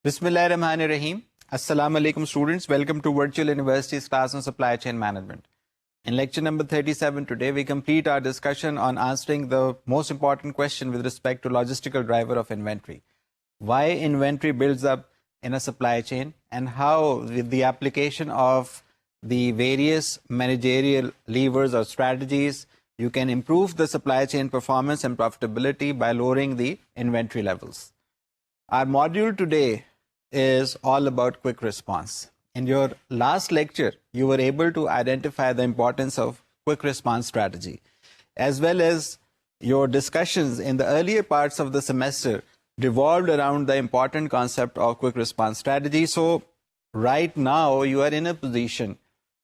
Bismillahirrahmanirrahim. Assalamu alaikum students. Welcome to Virtual University's class on supply chain management. In lecture number 37 today, we complete our discussion on answering the most important question with respect to logistical driver of inventory. Why inventory builds up in a supply chain and how with the application of the various managerial levers or strategies, you can improve the supply chain performance and profitability by lowering the inventory levels. Our module today is all about quick response. In your last lecture, you were able to identify the importance of quick response strategy, as well as your discussions in the earlier parts of the semester revolved around the important concept of quick response strategy. So right now, you are in a position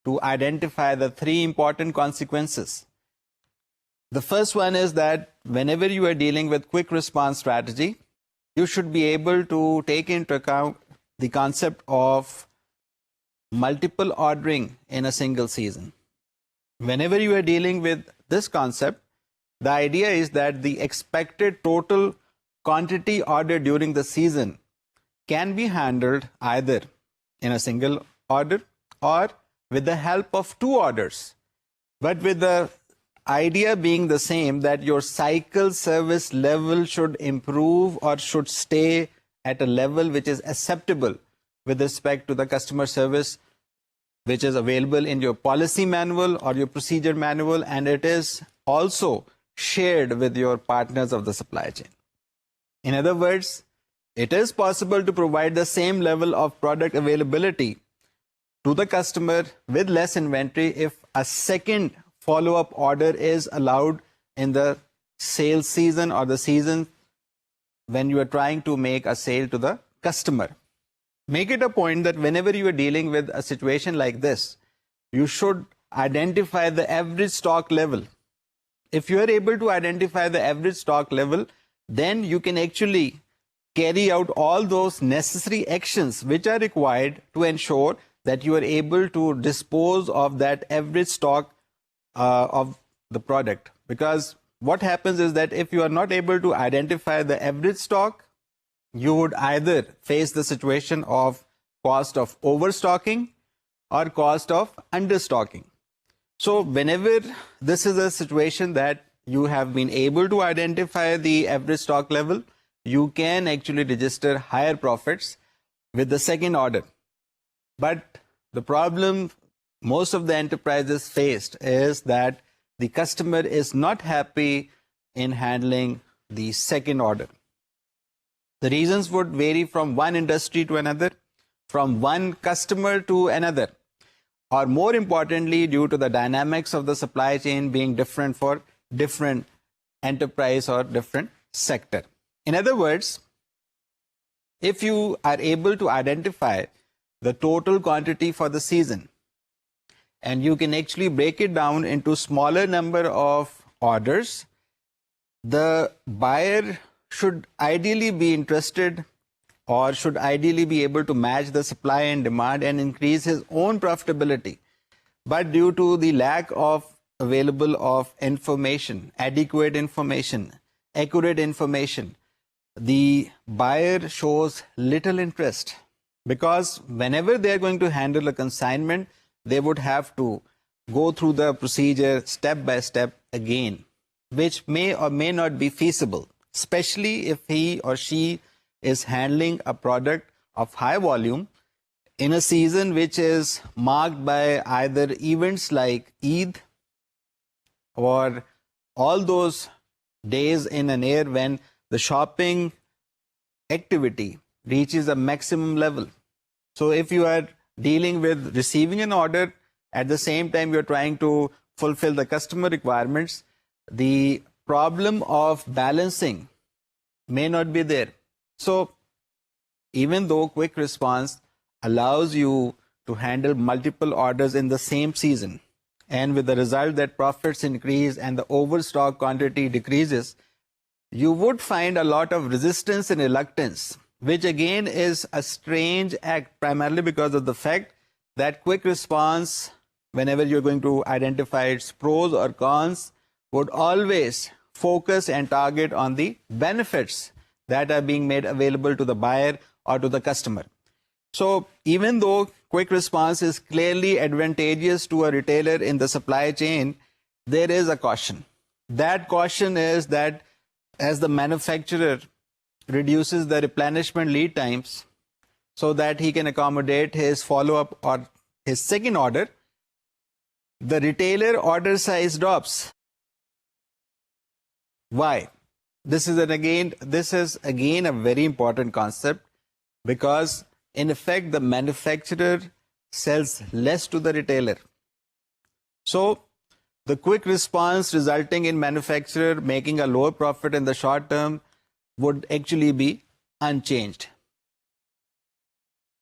to identify the three important consequences. The first one is that whenever you are dealing with quick response strategy, you should be able to take into account the concept of multiple ordering in a single season. Whenever you are dealing with this concept, the idea is that the expected total quantity ordered during the season can be handled either in a single order or with the help of two orders, but with the idea being the same, that your cycle service level should improve or should stay at a level which is acceptable with respect to the customer service which is available in your policy manual or your procedure manual, and it is also shared with your partners of the supply chain. In other words, it is possible to provide the same level of product availability to the customer with less inventory if a second follow-up order is allowed in the sales season or the season when you are trying to make a sale to the customer. Make it a point that whenever you are dealing with a situation like this, you should identify the average stock level. If you are able to identify the average stock level, then you can actually carry out all those necessary actions which are required to ensure that you are able to dispose of that average stock of the product. Because what happens is that if you are not able to identify the average stock, you would either face the situation of cost of overstocking or cost of understocking. So whenever this is a situation that you have been able to identify the average stock level, you can actually register higher profits with the second order. But the problem most of the enterprises faced is that the customer is not happy in handling the second order. The reasons would vary from one industry to another, from one customer to another, or more importantly, due to the dynamics of the supply chain being different for different enterprise or different sector. In other words, if you are able to identify the total quantity for the season, and you can actually break it down into smaller number of orders, the buyer should ideally be interested or should ideally be able to match the supply and demand and increase his own profitability. But due to the lack of available of information, adequate information, accurate information, the buyer shows little interest, because whenever they are going to handle a consignment, they would have to go through the procedure step by step again, which may or may not be feasible, especially if he or she is handling a product of high volume in a season which is marked by either events like Eid or all those days in an year when the shopping activity reaches a maximum level. So if you are dealing with receiving an order, at the same time you're trying to fulfill the customer requirements, the problem of balancing may not be there. So even though quick response allows you to handle multiple orders in the same season, and with the result that profits increase and the overstock quantity decreases, you would find a lot of resistance and reluctance, which again is a strange act, primarily because of the fact that quick response, whenever you're going to identify its pros or cons, would always focus and target on the benefits that are being made available to the buyer or to the customer. So even though quick response is clearly advantageous to a retailer in the supply chain, there is a caution. That caution is that as the manufacturer reduces the replenishment lead times so that he can accommodate his follow-up or his second order, the retailer order size drops. Why? This is again a very important concept, because in effect the manufacturer sells less to the retailer. So the quick response resulting in manufacturer making a lower profit in the short term would actually be unchanged.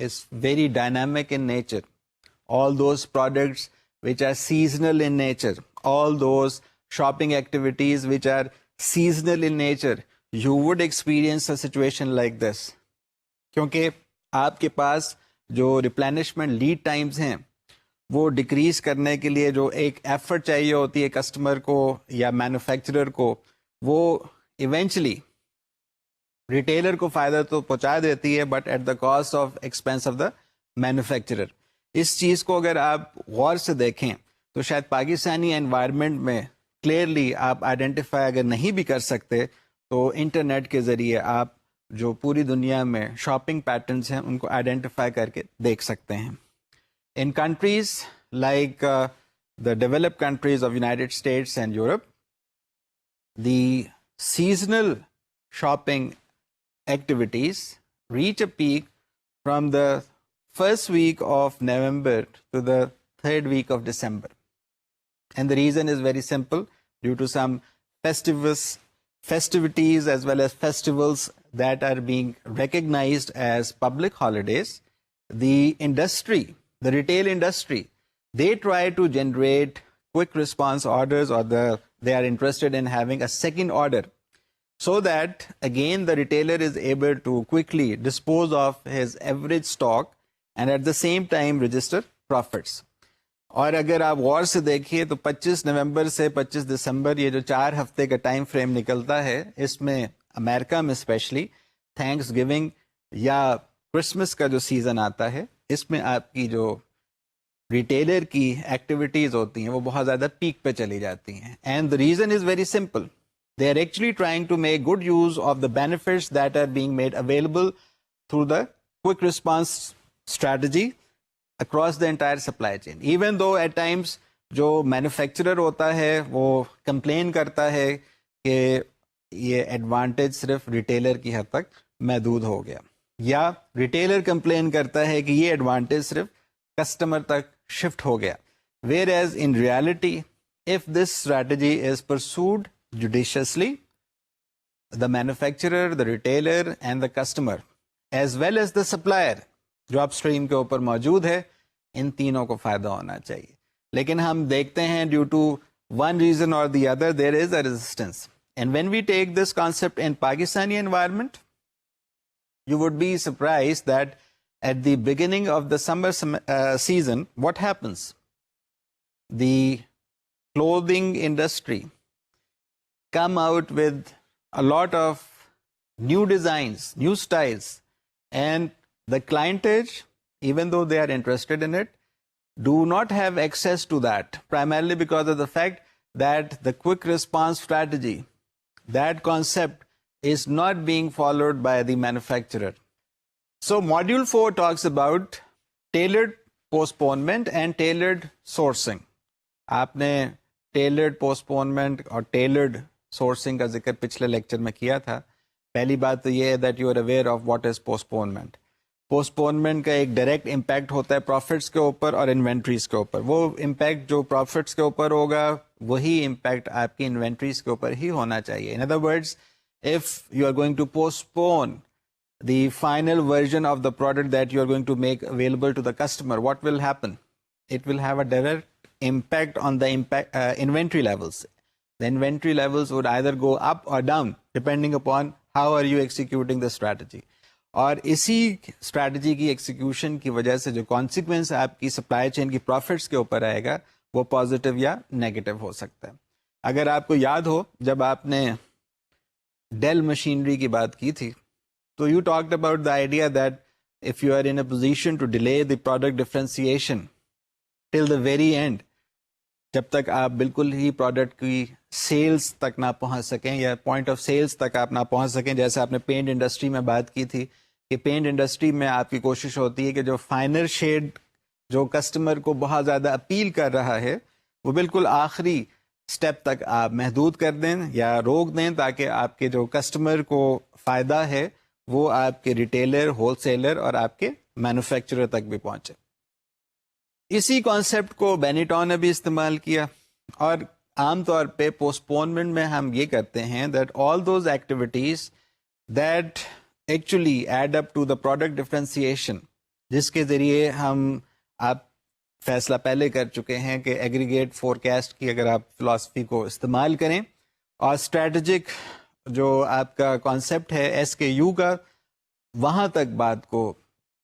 is very dynamic in nature, all those products which are seasonal in nature, all those shopping activities which are seasonal in nature, you would experience a situation like this. کیونکہ آپ کے پاس جو replenishment lead times ہیں وہ decrease کرنے کے لیے جو ایک ایفرٹ چاہیے ہوتی ہے کسٹمر کو یا مینوفیکچرر کو، وہ ایونچولی ریٹیلر کو فائدہ تو پہنچا دیتی ہے but at the cost of expense of the manufacturer. اس چیز کو اگر آپ غور سے دیکھیں تو شاید پاکستانی انوائرمنٹ میں کلیئرلی آپ آئیڈینٹیفائی اگر نہیں بھی کر سکتے تو انٹرنیٹ کے ذریعے آپ جو پوری دنیا میں شاپنگ پیٹرنس ہیں ان کو آئیڈینٹیفائی کر کے دیکھ سکتے ہیں. In countries like the developed countries of United States and Europe, the seasonal shopping activities reach a peak from the first week of November to the third week of December. And the reason is very simple. Due to some festivities as well as festivals that are being recognized as public holidays, the retail industry, they try to generate quick response orders, or they are interested in having a second order, so that again the retailer is able to quickly dispose of his average stock and at the same time register profits. اور اگر آپ غور سے دیکھیے تو 25 نومبر سے 25 دسمبر یہ جو 4 ہفتے کا ٹائم فریم نکلتا ہے، اس میں امریکہ میں اسپیشلی تھینکس گیونگ یا کرسمس کا جو سیزن آتا ہے، اس میں آپ کی جو ریٹیلر کی ایکٹیویٹیز ہوتی ہیں وہ بہت زیادہ پیک پہ چلی جاتی ہیں. And the reason is very simple. They are actually trying to make good use of the benefits that are being made available through the quick response strategy across the entire supply chain. Even though at times جو manufacturer ہوتا ہے وہ complain کرتا ہے کہ یہ advantage صرف retailer کی حد تک محدود ہو گیا، یا ریٹیلر کمپلین کرتا ہے کہ یہ ایڈوانٹیج صرف کسٹمر تک شفٹ ہو گیا. Whereas in reality, if this strategy is pursued judiciously, the manufacturer, the retailer and the customer as well as the supplier جو اپ اسٹریم کے اوپر موجود ہے، ان تینوں کو فائدہ ہونا چاہیے. لیکن ہم دیکھتے ہیں due to one reason or the other there is a resistance. And when we take this concept in Pakistani environment, you would be surprised that at the beginning of the summer season, what happens? The clothing industry come out with a lot of new designs, new styles, and the clientage, even though they are interested in it, do not have access to that, primarily because of the fact that the quick response strategy, that concept is not being followed by the manufacturer. So module 4 talks about tailored postponement and tailored sourcing. آپ نے tailored postponement اور tailored sourcing کا ذکر پچھلے lecture میں کیا تھا. پہلی بات تو یہ ہے that you are aware of what is postponement. postponement کا ایک ڈائریکٹ امپیکٹ ہوتا ہے پروفٹس کے اوپر اور انوینٹریز کے اوپر. وہ امپیکٹ جو پروفٹس کے اوپر ہوگا وہی امپیکٹ آپ کی انوینٹریز کے اوپر ہی ہونا چاہیے. In other words, if you are going to postpone the final version of the product that you are going to make available to the customer, what will happen? It will have a direct impact on the inventory levels. The inventory levels would either go up or down depending upon how are you executing the strategy. اور اسی strategy کی execution کی وجہ سے جو consequence آپ کی supply chain کی پروفٹس کے اوپر آئے گا وہ پازیٹیو یا نیگیٹو ہو سکتا ہے. اگر آپ کو یاد ہو، جب آپ نے ڈیل مشینری کی بات کی تھی. تو you talked about the idea that if you are in a position to delay the product differentiation till the very end, جب تک آپ بالکل ہی پروڈکٹ کی سیلز تک نہ پہنچ سکیں یا پوائنٹ آف سیلز تک آپ نہ پہنچ سکیں, جیسے آپ نے پینٹ انڈسٹری میں بات کی تھی کہ پینٹ انڈسٹری میں آپ کی کوشش ہوتی ہے کہ جو فائنل شیڈ جو کسٹمر کو بہت زیادہ اپیل کر رہا ہے وہ بالکل آخری سٹیپ تک آپ محدود کر دیں یا روک دیں, تاکہ آپ کے جو کسٹمر کو فائدہ ہے وہ آپ کے ریٹیلر, ہول سیلر اور آپ کے مینوفیکچرر تک بھی پہنچے. اسی کانسیپٹ کو بینیٹون نے بھی استعمال کیا, اور عام طور پہ پوسٹ پونمنٹ میں ہم یہ کرتے ہیں that all those activities that actually add up to the product differentiation, جس کے ذریعے ہم آپ فیصلہ پہلے کر چکے ہیں کہ ایگریگیٹ فور کاسٹ کی اگر آپ فلاسفی کو استعمال کریں اور اسٹریٹجک جو آپ کا کانسیپٹ ہے SKU کا, وہاں تک بات کو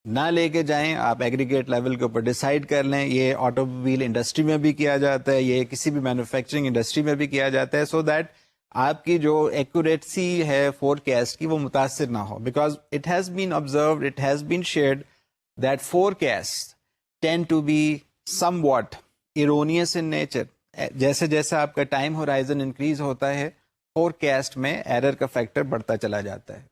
نہ لے کے جائیں, آپ ایگریگیٹ لیول کے اوپر ڈیسائیڈ کر لیں. یہ آٹو موبائل انڈسٹری میں بھی کیا جاتا ہے, یہ کسی بھی مینوفیکچرنگ انڈسٹری میں بھی کیا جاتا ہے, سو دیٹ آپ کی جو ایکوریسی ہے فور کاسٹ کی وہ متاثر نہ ہو. Because it has been observed, it has been shared that forecast tend to be somewhat erroneous in nature. جیسے جیسے آپ کا ٹائم ہورائزن انکریز ہوتا ہے فور کاسٹ میں ایرر کا فیکٹر بڑھتا چلا جاتا ہے.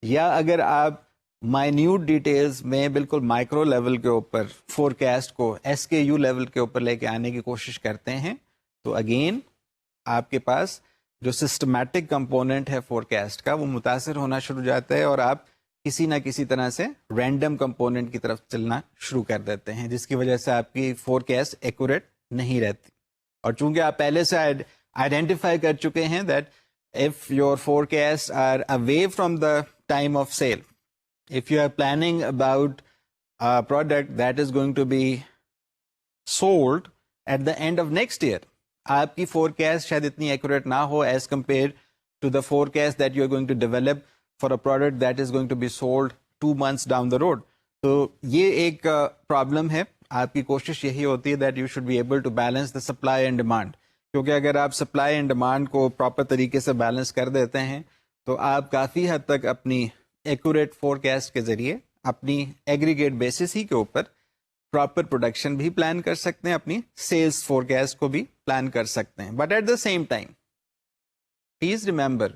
یا اگر آپ مائنیوٹ ڈیٹیلز میں بالکل مائکرو لیول کے اوپر فور کاسٹ کو SKU لیول کے اوپر لے کے آنے کی کوشش کرتے ہیں تو اگین آپ کے پاس جو سسٹمیٹک کمپوننٹ ہے فور کاسٹ کا وہ متاثر ہونا شروع ہو جاتا ہے, اور آپ کسی نہ کسی طرح سے رینڈم کمپوننٹ کی طرف چلنا شروع کر دیتے ہیں, جس کی وجہ سے آپ کی فور کاسٹ ایکوریٹ نہیں رہتی. اور چونکہ آپ پہلے سے آئیڈینٹیفائی کر چکے ہیں that if your forecasts are away from the time of sale, if you are planning about a product that is going to be sold at the end of next year, آپ کی forecast شاید اتنی accurate نہ ہو as compared to the forecast that you are going to develop for a product that is going to be sold 2 months down the road. تو یہ ایک problem ہے. آپ کی کوشش یہی ہوتی ہے that you should be able to balance the supply and demand, کیونکہ اگر آپ سپلائی اینڈ ڈیمانڈ کو پراپر طریقے سے بیلنس کر دیتے ہیں تو آپ کافی حد تک اپنی ایکوریٹ فور کاسٹ کے ذریعے اپنی ایگریگیٹ بیسس ہی کے اوپر پراپر پروڈکشن بھی پلان کر سکتے ہیں, اپنی سیلس فور کاسٹ کو بھی پلان کر سکتے ہیں. But at the same time please remember,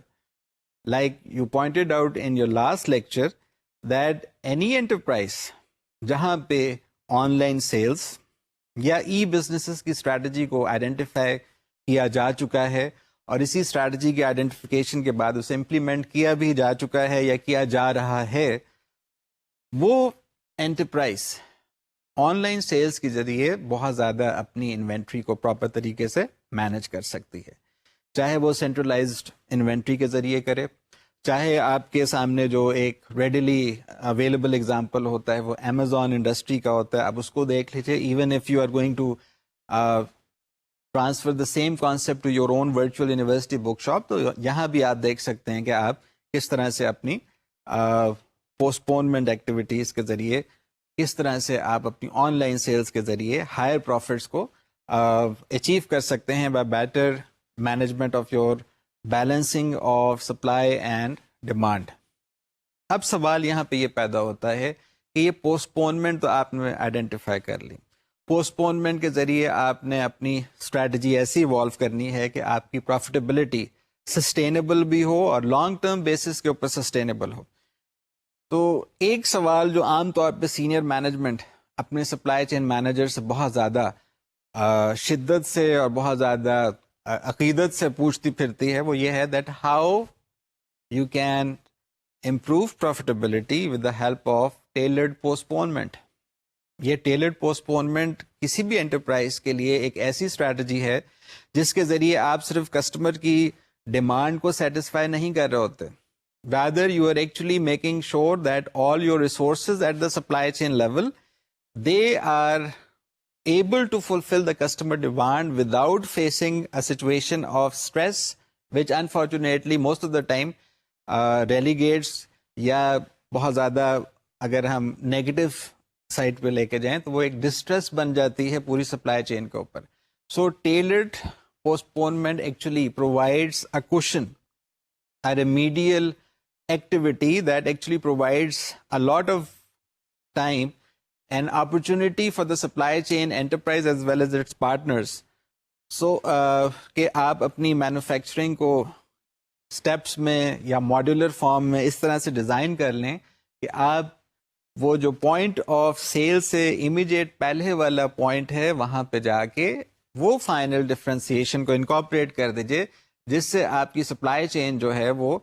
like you pointed out in your last lecture, that any enterprise جہاں پہ آن لائن سیلس یا ای بزنسز کی اسٹریٹجی کو آئیڈینٹیفائی کیا جا چکا ہے اور اسی اسٹریٹجی کے آئیڈینٹیفیکیشن کے بعد اسے امپلیمنٹ کیا بھی جا چکا ہے یا کیا جا رہا ہے, وہ انٹرپرائز آن لائن سیلز کے ذریعے بہت زیادہ اپنی انوینٹری کو پراپر طریقے سے مینج کر سکتی ہے. چاہے وہ سینٹرلائزڈ انوینٹری کے ذریعے کرے, چاہے آپ کے سامنے جو ایک ریڈیلی اویلیبل اگزامپل ہوتا ہے وہ امیزون انڈسٹری کا ہوتا ہے, آپ اس کو دیکھ لیجیے. Even if you are going to transfer the same concept to your own virtual university book shop, تو یہاں بھی آپ دیکھ سکتے ہیں کہ آپ کس طرح سے اپنی پوسٹ پونمنٹ ایکٹیویٹیز کے ذریعے, کس طرح سے آپ اپنی آن لائن سیلز کے ذریعے ہائر پروفٹس کو اچیو کر سکتے ہیں by better management of your balancing of supply and demand. اب سوال یہاں پہ یہ پیدا ہوتا ہے کہ یہ پوسٹ پونمنٹ تو آپ نے آئیڈینٹیفائی کر لی, پوسٹ پونمنٹ کے ذریعے آپ نے اپنی اسٹریٹجی ایسی ایوالو کرنی ہے کہ آپ کی پروفیٹیبلٹی سسٹینیبل بھی ہو اور لانگ ٹرم بیسس کے اوپر سسٹینیبل ہو. تو ایک سوال جو عام طور پہ سینئر مینجمنٹ اپنے سپلائی چین مینیجر سے بہت زیادہ شدت سے اور بہت زیادہ عقیدت سے پوچھتی پھرتی ہے, وہ یہ ہے that how you can improve profitability with the help of tailored postponement. یہ ٹیلرڈ پوسٹ پونمنٹ کسی بھی انٹرپرائز کے لیے ایک ایسی اسٹریٹجی ہے جس کے ذریعے آپ صرف کسٹمر کی ڈیمانڈ کو سیٹسفائی نہیں کر رہے ہوتے, rather you are actually making sure that all your resources at the supply chain level, they are able to fulfill the customer demand without facing a situation of stress, which unfortunately most of the time relegates یا بہت زیادہ اگر ہم negative side پہ لے کے جائیں تو وہ ایک ڈسٹریس بن جاتی ہے پوری سپلائی چین کے اوپر. So tailored postponement actually provides a cushion a remedial activity that actually provides a lot of time and opportunity for the supply chain enterprise as well as its partners. So کہ آپ اپنی manufacturing کو steps میں یا modular form میں اس طرح سے design کر لیں کہ آپ وہ جو پوائنٹ آف سیل سے امیڈیٹ پہلے والا پوائنٹ ہے وہاں پہ جا کے وہ فائنل ڈفرینسیشن کو انکارپوریٹ کر دیجئے، جس سے آپ کی سپلائی چین جو ہے وہ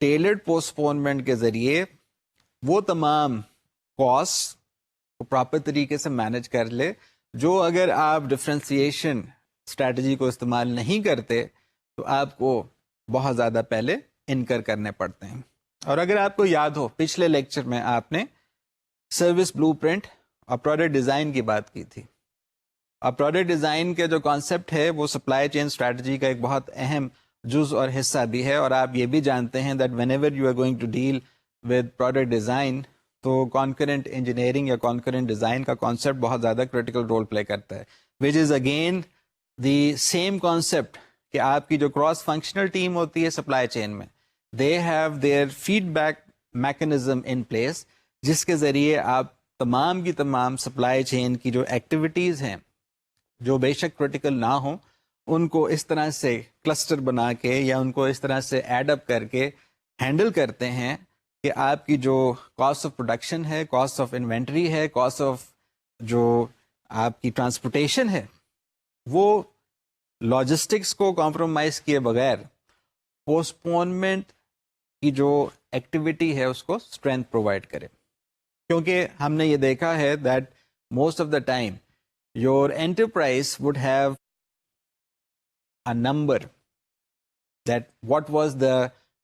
ٹیلرڈ پوسٹ پونمنٹ کے ذریعے وہ تمام کاسٹ کو پراپر طریقے سے مینج کر لے جو اگر آپ ڈفرینسیشن اسٹریٹجی کو استعمال نہیں کرتے تو آپ کو بہت زیادہ پہلے انکر کرنے پڑتے ہیں. اور اگر آپ کو یاد ہو پچھلے لیکچر میں آپ نے سروس بلو پرنٹ اور پروڈکٹ ڈیزائن کی بات کی تھی. اور پروڈکٹ ڈیزائن کے جو کانسیپٹ ہے وہ سپلائی چین اسٹریٹجی کا ایک بہت اہم جز اور حصہ بھی ہے. اور آپ یہ بھی جانتے ہیں that whenever you are going to deal with product design تو کانکرنٹ انجینئرنگ یا کانکرنٹ ڈیزائن کا کانسیپٹ بہت زیادہ کریٹیکل رول پلے کرتا ہے، which is again the same concept کہ آپ کی جو کراس فنکشنل ٹیم ہوتی ہے سپلائی چین میں، they have their feedback mechanism in place, جس کے ذریعے آپ تمام کی تمام سپلائی چین کی جو ایکٹیویٹیز ہیں جو بے شک کریٹیکل نہ ہوں ان کو اس طرح سے کلسٹر بنا کے یا ان کو اس طرح سے ایڈ اپ کر کے ہینڈل کرتے ہیں کہ آپ کی جو کاسٹ آف پروڈکشن ہے، کاسٹ آف انوینٹری ہے، کاسٹ آف جو آپ کی ٹرانسپورٹیشن ہے، وہ لاجسٹکس کو کمپرومائز کیے بغیر پوسٹ پونمنٹ کی جو ایکٹیویٹی ہے اس کو اسٹرینتھ پرووائڈ کرے. کیونکہ ہم نے یہ دیکھا ہے that most of the time your enterprise would have a number that what was the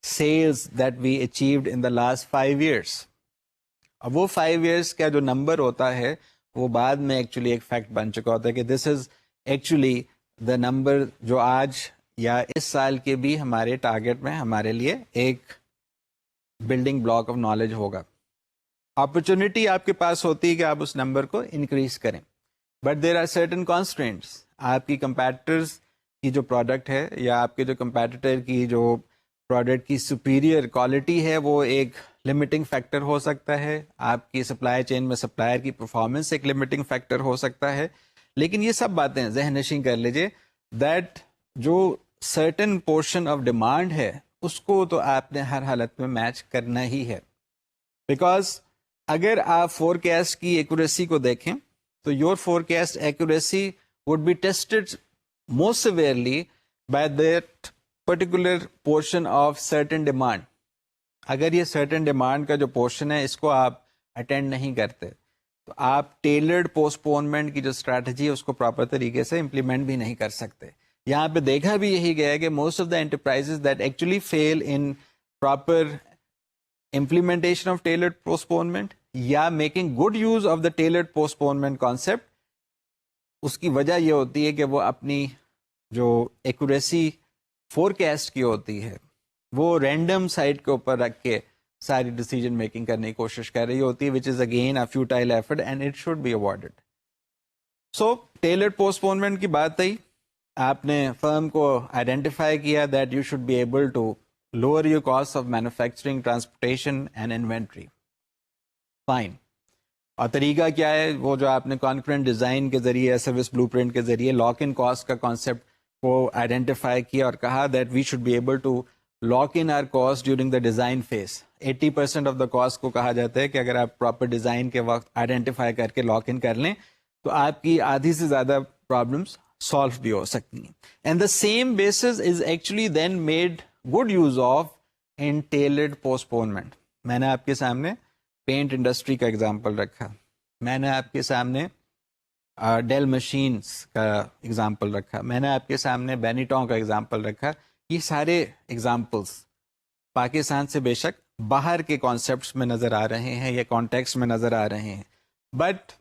sales that we achieved in the last 5 years. اب وہ 5 years کا جو نمبر ہوتا ہے وہ بعد میں ایکچولی ایک فیکٹ بن چکا ہوتا ہے کہ دس از ایکچولی دا نمبر جو آج یا اس سال کے بھی ہمارے ٹارگیٹ میں ہمارے لیے ایک بلڈنگ بلاک آف نالج ہوگا. اپرچونٹی آپ کے پاس ہوتی ہے کہ آپ اس نمبر کو انکریز کریں، but there are certain constraints. آپ کی کمپیٹیٹرز کی جو پروڈکٹ ہے یا آپ کے جو کمپیٹیٹر کی جو پروڈکٹ کی سپیریئر کوالٹی ہے وہ ایک لمیٹنگ فیکٹر ہو سکتا ہے. آپ کی سپلائی چین میں سپلائر کی پرفارمنس ایک لمیٹنگ فیکٹر ہو سکتا ہے. لیکن یہ سب باتیں ذہن نشین کر لیجئے دیٹ جو سرٹن پورشن آف ڈیمانڈ ہے اس کو تو آپ نے ہر حالت میں میچ کرنا ہی ہے. بیکاز اگر آپ فورکاسٹ کی ایکوریسی کو دیکھیں تو your forecast accuracy would be tested most severely by that particular portion of certain demand. اگر یہ سرٹن ڈیمانڈ کا جو پورشن ہے اس کو آپ اٹینڈ نہیں کرتے تو آپ ٹیلرڈ پوسٹ پونمنٹ کی جو اسٹریٹجی ہے اس کو پراپر طریقے سے امپلیمنٹ بھی نہیں کر سکتے. یہاں پہ دیکھا بھی یہی گیا ہے کہ most of the enterprises that actually fail in proper implementation of tailored postponement یا making good use of the tailored postponement concept، اس کی وجہ یہ ہوتی ہے کہ وہ اپنی جو ایکوریسی فورکاسٹ کی ہوتی ہے وہ رینڈم سائٹ کے اوپر رکھ کے ساری ڈیسیجن میکنگ کرنے کی کوشش کر رہی ہوتی ہے which is again a futile effort and it should be avoided. So tailored postponement کی بات آئی، آپ نے فرم کو آئیڈینٹیفائی کیا that you should be able to lower your cost of manufacturing, transportation and inventory. Fine. اور طریقہ کیا ہے؟ وہ جو آپ نے کانکرنٹ ڈیزائن کے ذریعے سروس بلو پرنٹ کے ذریعے لاک ان کاسٹ کا کانسیپٹ کو آئیڈینٹیفائی کیا اور کہا that we should be able to lock in our cost during the design phase. 80% of the cost کو کہا جاتا ہے کہ اگر آپ پراپر ڈیزائن کے وقت آئیڈینٹیفائی کر کے لاک ان کر لیں تو آپ کی آدھی سے زیادہ پرابلمس سالو بھی ہو سکتی ہیں. And the same basis is actually then made good use of in tailored postponement. میں نے آپ کے سامنے پینٹ انڈسٹری کا ایگزامپل رکھا، میں نے آپ کے سامنے ڈیل مشینز کا ایگزامپل رکھا، میں نے آپ کے سامنے بینیٹون کا ایگزامپل رکھا. یہ سارے ایگزامپلس پاکستان سے بے شک باہر کے کانسیپٹس میں نظر آ رہے ہیں یا کانٹیکسٹ میں نظر آ رہے ہیں، but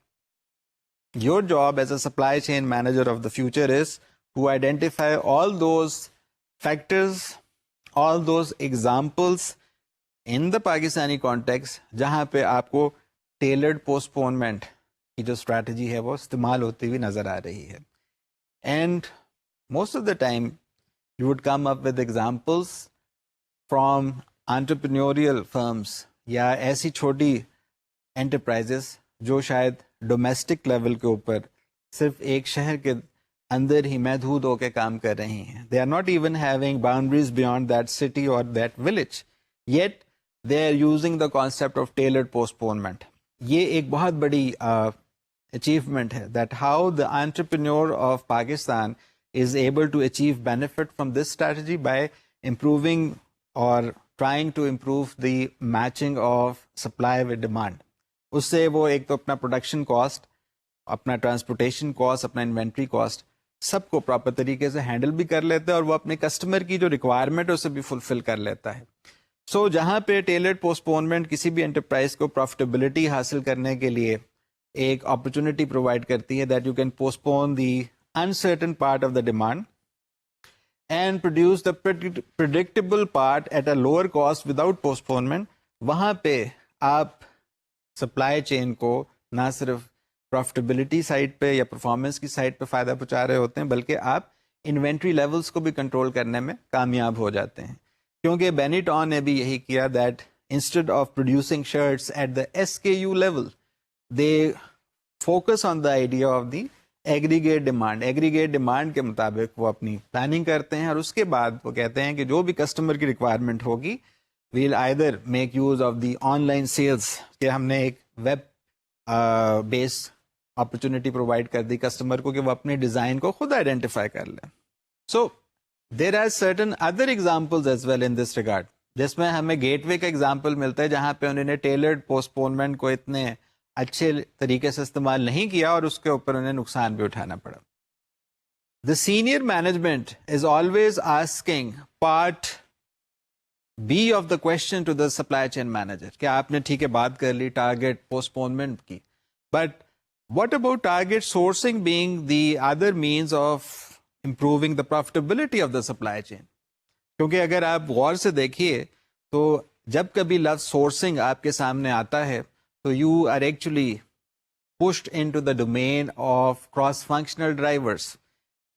your job as a supply chain manager of the future is to identify all those factors, all those examples in the Pakistani context جہاں پہ آپ کو tailored postponement کی جو strategy ہے وہ استعمال ہوتی ہوئی نظر آ رہی ہے. And most of the time you would come up with examples from entrepreneurial firms یا ایسی چھوٹی انٹرپرائزز جو شاید ڈومیسٹک لیول کے اوپر صرف ایک شہر کے اندر ہی محدود ہو کے کام کر رہی ہیں. They are not even having boundaries beyond that city اور that village, yet they are using the concept of tailored postponement. یہ ایک بہت بڑی achievement ہے that how the entrepreneur of Pakistan is able to achieve benefit from this strategy by improving or trying to improve the matching of supply with demand. اس سے وہ ایک تو اپنا پروڈکشن کاسٹ, اپنا ٹرانسپورٹیشن کاسٹ, اپنا inventory cost سب کو proper طریقے سے ہینڈل بھی کر لیتا ہے, اور وہ اپنے کسٹمر کی جو ریکوائرمنٹ ہے اسے بھی فلفل کر لیتا ہے. سو جہاں پہ ٹیلرڈ پوسٹپونمنٹ کسی بھی انٹرپرائز کو پروفیٹیبلٹی حاصل کرنے کے لیے ایک اپرچونٹی پرووائڈ کرتی ہے that you can postpone the uncertain part of the demand and produce the predictable part at a lower cost without postponement. وہاں پہ آپ سپلائی چین کو نہ صرف پروفیٹیبلٹی سائڈ پہ یا پرفارمنس کی سائڈ پہ فائدہ پہنچا رہے ہوتے ہیں, بلکہ آپ انوینٹری لیولس کو بھی کنٹرول کرنے میں کامیاب ہو جاتے ہیں. کیونکہ بینیٹون نے بھی یہی کیا that instead of producing shirts at the SKU level they focus on the idea of the aggregate demand. Aggregate demand کے مطابق وہ اپنی پلاننگ کرتے ہیں, اور اس کے بعد وہ کہتے ہیں کہ جو بھی کسٹمر کی ریکوائرمنٹ ہوگی we'll either make use of the online sales, کہ ہم نے ایک ویب بیس اپرچونٹی پرووائڈ کر دی کسٹمر کو کہ وہ اپنے ڈیزائن کو خود آئیڈینٹیفائی کر لیں. سو there are certain other examples as well in this regard, جس میں ہمیں گیٹ وے کا ایگزامپل ملتا ہے جہاں پہ انہوں نے ٹیلرڈ پوسٹ پونمنٹ کو اتنے اچھے طریقے سے استعمال نہیں کیا اور اس کے اوپر انہیں نقصان بھی اٹھانا پڑا. The senior management is always asking part B of the question to the supply chain manager, کہ آپ نے ٹھیک ہے بات کر لی ٹارگیٹ پوسٹ پونمنٹ کی, but what about target sourcing being the other means of improving the profitability of the supply chain. کیونکہ اگر آپ غور سے دیکھیے تو جب کبھی لفظ سورسنگ آپ کے سامنے آتا ہے تو you are actually pushed into the domain of cross-functional drivers,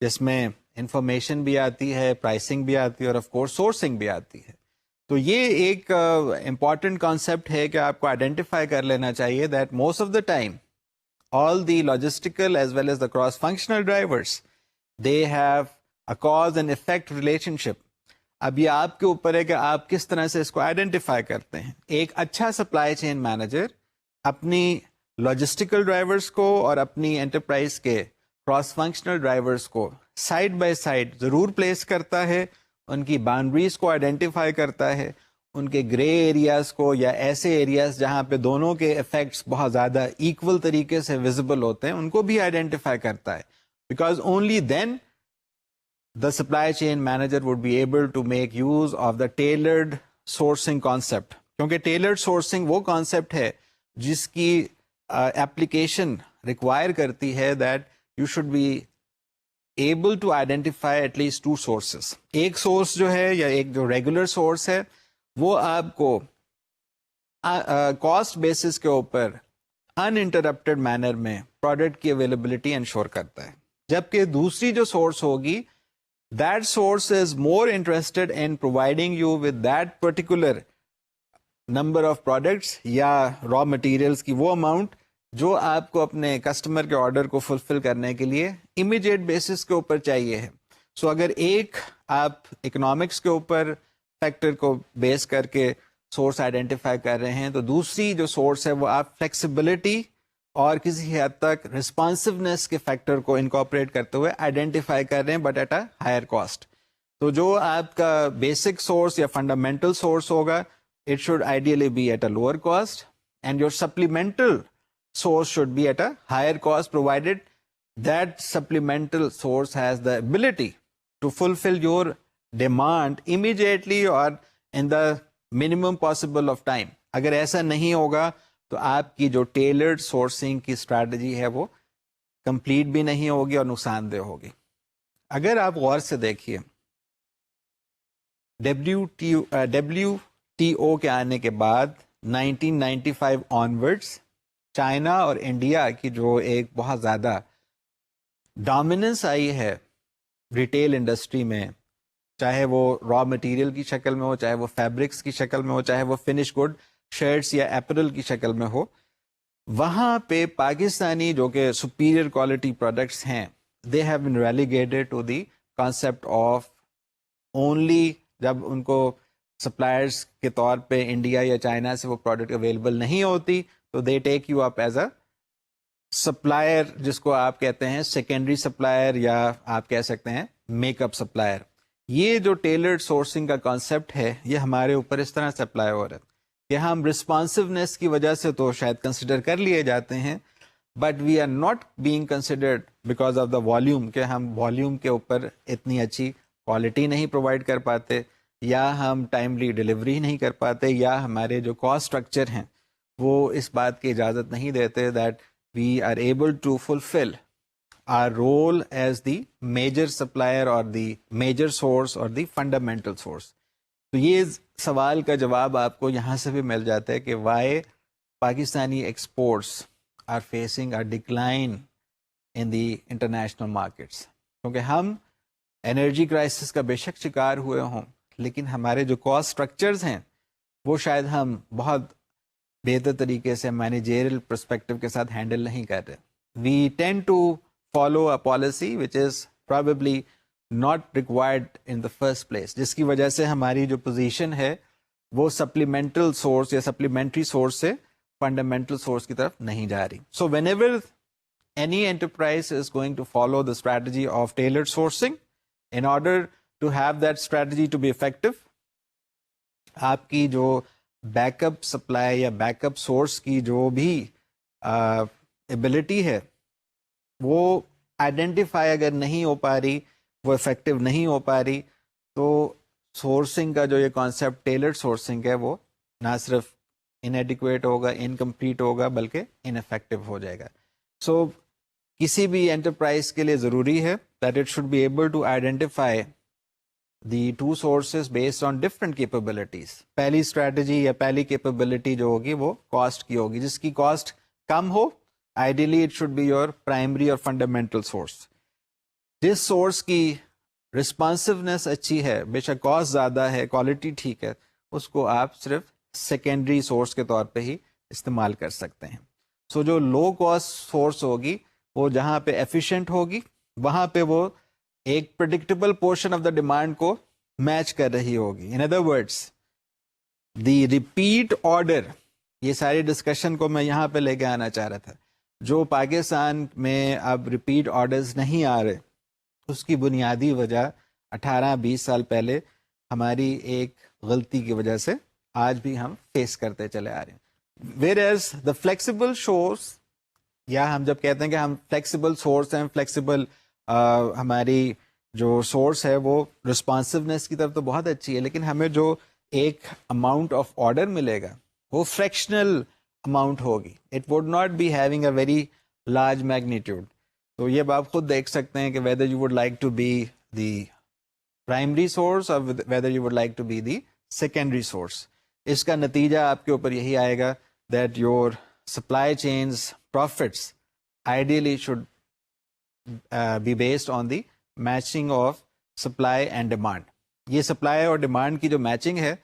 جس میں انفارمیشن بھی آتی ہے, پرائسنگ بھی آتی ہے, اور آف کورس سورسنگ بھی آتی ہے. تو یہ ایک امپورٹنٹ کانسیپٹ ہے کہ آپ کو آئیڈینٹیفائی کر لینا چاہیے that most of the time all the logistical as well as the cross-functional drivers, they have a cause and effect relationship. اب یہ آپ کے اوپر ہے کہ آپ کس طرح سے اس کو آئیڈینٹیفائی کرتے ہیں. ایک اچھا سپلائی چین مینیجر اپنی لاجسٹیکل ڈرائیورس کو اور اپنی انٹرپرائز کے کراس فنکشنل ڈرائیورس کو سائڈ بائی سائڈ ضرور پلیس کرتا ہے, ان کی باؤنڈریز کو آئیڈینٹیفائی کرتا ہے, ان کے گرے ایریاز کو یا ایسے ایریاز جہاں پہ دونوں کے افیکٹس بہت زیادہ ایکول طریقے سے ویزیبل ہوتے ہیں ان کو بھی آئیڈینٹیفائی کرتا ہے. Because only then the supply chain manager would be able to make use of the tailored sourcing concept. کیونکہ tailored sourcing وہ concept ہے جس کی application require کرتی ہے that you should be able to identify at least two sources. ایک source جو ہے یا ایک جو regular source ہے وہ آپ کو cost basis کے اوپر uninterrupted manner میں product کی availability ensure کرتا ہے. جبکہ دوسری جو source ہوگی that source is more interested in providing you with that particular number of products یا raw materials کی وہ amount جو آپ کو اپنے کسٹمر کے آرڈر کو فلفل کرنے کے لیے امیڈیٹ بیسس کے اوپر چاہیے ہے. سو اگر ایک آپ اکنامکس کے اوپر فیکٹر کو بیس کر کے سورس آئیڈینٹیفائی کر رہے ہیں تو دوسری جو سورس ہے وہ آپ فلیکسیبلٹی اور کسی حد تک ریسپانسونیس کے فیکٹر کو انکارپوریٹ کرتے ہوئے آئیڈینٹیفائی کر رہے ہیں but at a higher cost. تو جو آپ کا بیسک سورس یا فنڈامنٹل سورس ہوگا it should ideally be at a lower cost and your supplemental source should be at a higher cost provided that supplemental source has the ability to fulfill your demand immediately or in the minimum possible of time. اگر ایسا نہیں ہوگا تو آپ کی جو tailored sourcing کی strategy ہے وہ کمپلیٹ بھی نہیں ہوگی اور نقصان دہ ہوگی. اگر آپ غور سے دیکھیے WTO کے آنے کے بعد 1995 آنورڈس چائنا اور انڈیا کی جو ایک بہت زیادہ ڈومیننس آئی ہے ریٹیل انڈسٹری میں چاہے وہ را مٹیریل کی شکل میں ہو, چاہے وہ فیبرکس کی شکل میں ہو, چاہے وہ فنش گڈ شرٹس یا اپرل کی شکل میں ہو, وہاں پہ پاکستانی جو کہ سپیریئر کوالٹی پروڈکٹس ہیں, they have been relegated to the concept of only, جب ان کو سپلائرس کے طور پہ انڈیا یا چائنا سے وہ پروڈکٹ اویلیبل نہیں ہوتی تو they take you up as a supplier, جس کو آپ کہتے ہیں سیکنڈری سپلائر یا آپ کہہ سکتے ہیں میک اپ سپلائر. یہ جو ٹیلرڈ سورسنگ کا کانسیپٹ ہے یہ ہمارے اوپر اس طرح سے اپلائی ہو رہا ہے کہ ہم رسپانسونیس کی وجہ سے تو شاید کنسیڈر کر لیے جاتے ہیں, but we are not being considered because of the volume, کہ ہم والیوم کے اوپر اتنی اچھی کوالٹی نہیں پرووائڈ کر پاتے, یا ہم ٹائملی ڈلیوری نہیں کر پاتے, یا ہمارے جو کاسٹ اسٹرکچر ہیں وہ اس بات کی اجازت نہیں دیتے that we are able to fulfil our role as the major supplier or the major source or the fundamental source. تو یہ سوال کا جواب آپ کو یہاں سے بھی مل جاتا ہے کہ why Pakistani exports are facing a decline in the international markets. کیونکہ ہم انرجی کرائسس کا بے شک شکار ہوئے ہوں, لیکن ہمارے جو کاسٹ اسٹرکچرز ہیں وہ شاید ہم بہت بہتر طریقے سے مینیجریل پرسپیکٹو کے ساتھ ہینڈل نہیں کر رہے. We tend to follow a policy which is probably not required in the first place, جس کی وجہ سے ہماری جو پوزیشن ہے وہ سپلیمنٹل سورس یا سپلیمنٹری سورس سے فنڈامنٹل سورس کی طرف نہیں جا رہی. So whenever any enterprise is going to follow the strategy of tailored sourcing, in order to have that strategy to be effective, آپ کی جو بیک اپ سپلائی یا بیک اپ سورس کی جو بھی ایبلٹی ہے وہ آئیڈینٹیفائی اگر نہیں ہو پا رہی, وہ افیکٹو نہیں ہو پا رہی, تو سورسنگ کا جو یہ کانسیپٹ ٹیلرڈ سورسنگ ہے وہ نہ صرف انیڈیکویٹ ہوگا, انکمپلیٹ ہوگا, بلکہ انفیکٹو ہو جائے گا. سو کسی بھی انٹرپرائز کے لیے ضروری ہے that it should be able to identify the two sources based on different capabilities. پہلی اسٹریٹجی یا پہلی کیپیبلٹی جو ہوگی وہ کاسٹ کی ہوگی, جس کی cost come who. Ideally, it should be your primary or fundamental source. جس سورس کی رسپانسونیس اچھی ہے, بے شک کاسٹ زیادہ ہے, کوالٹی ٹھیک ہے, اس کو آپ صرف سیکنڈری سورس کے طور پہ ہی استعمال کر سکتے ہیں. سو جو لو کاسٹ سورس ہوگی وہ جہاں پہ ایفیشینٹ ہوگی وہاں پہ وہ ایک predictable portion of the demand کو میچ کر رہی ہوگی. ان ادر ورڈس, دی ریپیٹ آرڈر, یہ ساری ڈسکشن کو میں یہاں پہ لے کے آنا چاہ رہا تھا. جو پاکستان میں اب ریپیٹ آرڈرز نہیں آ رہے, اس کی بنیادی وجہ 18-20 سال پہلے ہماری ایک غلطی کی وجہ سے آج بھی ہم فیس کرتے چلے آ رہے ہیں. Where as the flexible source, یا ہم جب کہتے ہیں کہ ہم فلیکسیبل سورس ہیں, فلیکسیبل ہماری جو سورس ہے وہ رسپانسونیس کی طرف تو بہت اچھی ہے, لیکن ہمیں جو ایک اماؤنٹ آف آرڈر ملے گا وہ فریکشنل اماؤنٹ ہوگی. It would not be having a very large magnitude. تو یہ آپ خود دیکھ سکتے ہیں کہ whether you would like to be the primary source اور whether you would like to be the secondary source. اس کا نتیجہ آپ کے اوپر یہی آئے گا that your supply chains profits ideally should be based on the matching of supply and demand. یہ سپلائی اور ڈیمانڈ کی جو میچنگ ہے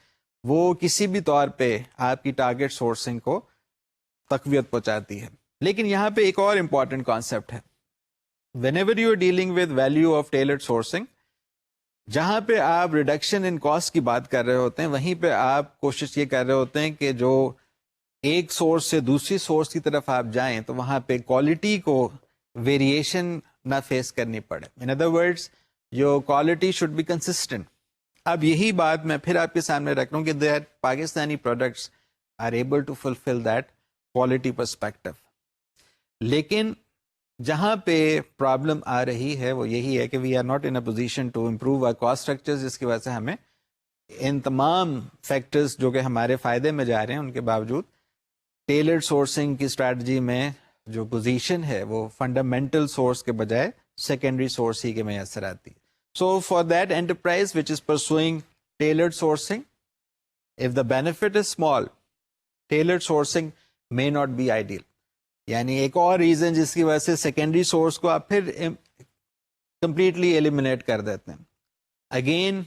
وہ کسی بھی طور پہ آپ کی ٹارگیٹ سورسنگ کو تقویت پہنچاتی ہے. لیکن یہاں پہ ایک اور امپورٹنٹ کانسیپٹ ہے. Whenever you are dealing with value of tailored sourcing, جہاں پہ آپ ریڈکشن ان کاسٹ کی بات کر رہے ہوتے ہیں وہیں پہ آپ کوشش یہ کر رہے ہوتے ہیں کہ جو ایک سورس سے دوسری سورس کی طرف آپ جائیں تو وہاں پہ کوالٹی کو ویریشن نہ فیس کرنی پڑے. In other words, your quality should be consistent. اب یہی بات میں پھر آپ کے سامنے رکھ رہا ہوں کہ that Pakistani products are able to fulfil that quality perspective. لیکن جہاں پہ پرابلم آ رہی ہے وہ یہی ہے کہ we are not in a position to improve our cost structure, جس کی وجہ سے ہمیں ان تمام فیکٹرز جو کہ ہمارے فائدے میں جا رہے ہیں ان کے باوجود ٹیلرڈ سورسنگ کی اسٹریٹجی میں جو پوزیشن ہے وہ فنڈامنٹل سورس کے بجائے سیکنڈری سورس ہی کے میسر آتی ہے. So for that enterprise which is pursuing tailored sourcing, if the benefit is small, tailored sourcing may not be ideal. یعنی ایک اور ریزن جس کی وجہ سے سیکنڈری سورس کو آپ پھر کمپلیٹلی ایلیمینیٹ کر دیتے ہیں. Again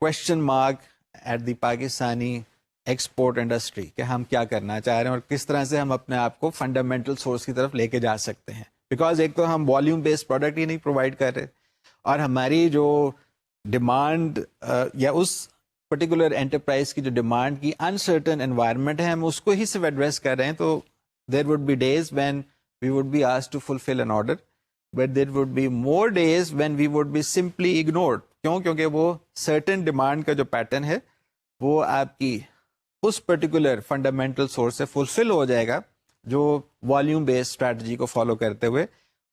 question mark at the Pakistani export industry کہ ہم کیا کرنا چاہ رہے ہیں اور کس طرح سے ہم اپنے آپ کو فنڈامنٹل سورس کی طرف لے کے جا سکتے ہیں. بیکاز ایک تو ہم والیوم بیسڈ پروڈکٹ ہی نہیں پرووائڈ کر رہے, اور ہماری جو ڈیمانڈ یا اس پرٹیکولر انٹرپرائز کی جو ڈیمانڈ کی انسرٹن انوائرمنٹ ہے, ہم اس کو ہی صرف ایڈریس کر رہے ہیں. تو there would be days when we would be asked to fulfil an order, but there would be more days when we would be simply ignored. کیونکہ وہ سرٹن ڈیمانڈ کا جو پیٹرن ہے وہ آپ کی اس پرٹیکولر فنڈامنٹل سورس سے فلفل ہو جائے گا جو والیوم بیس اسٹریٹجی کو فالو کرتے ہوئے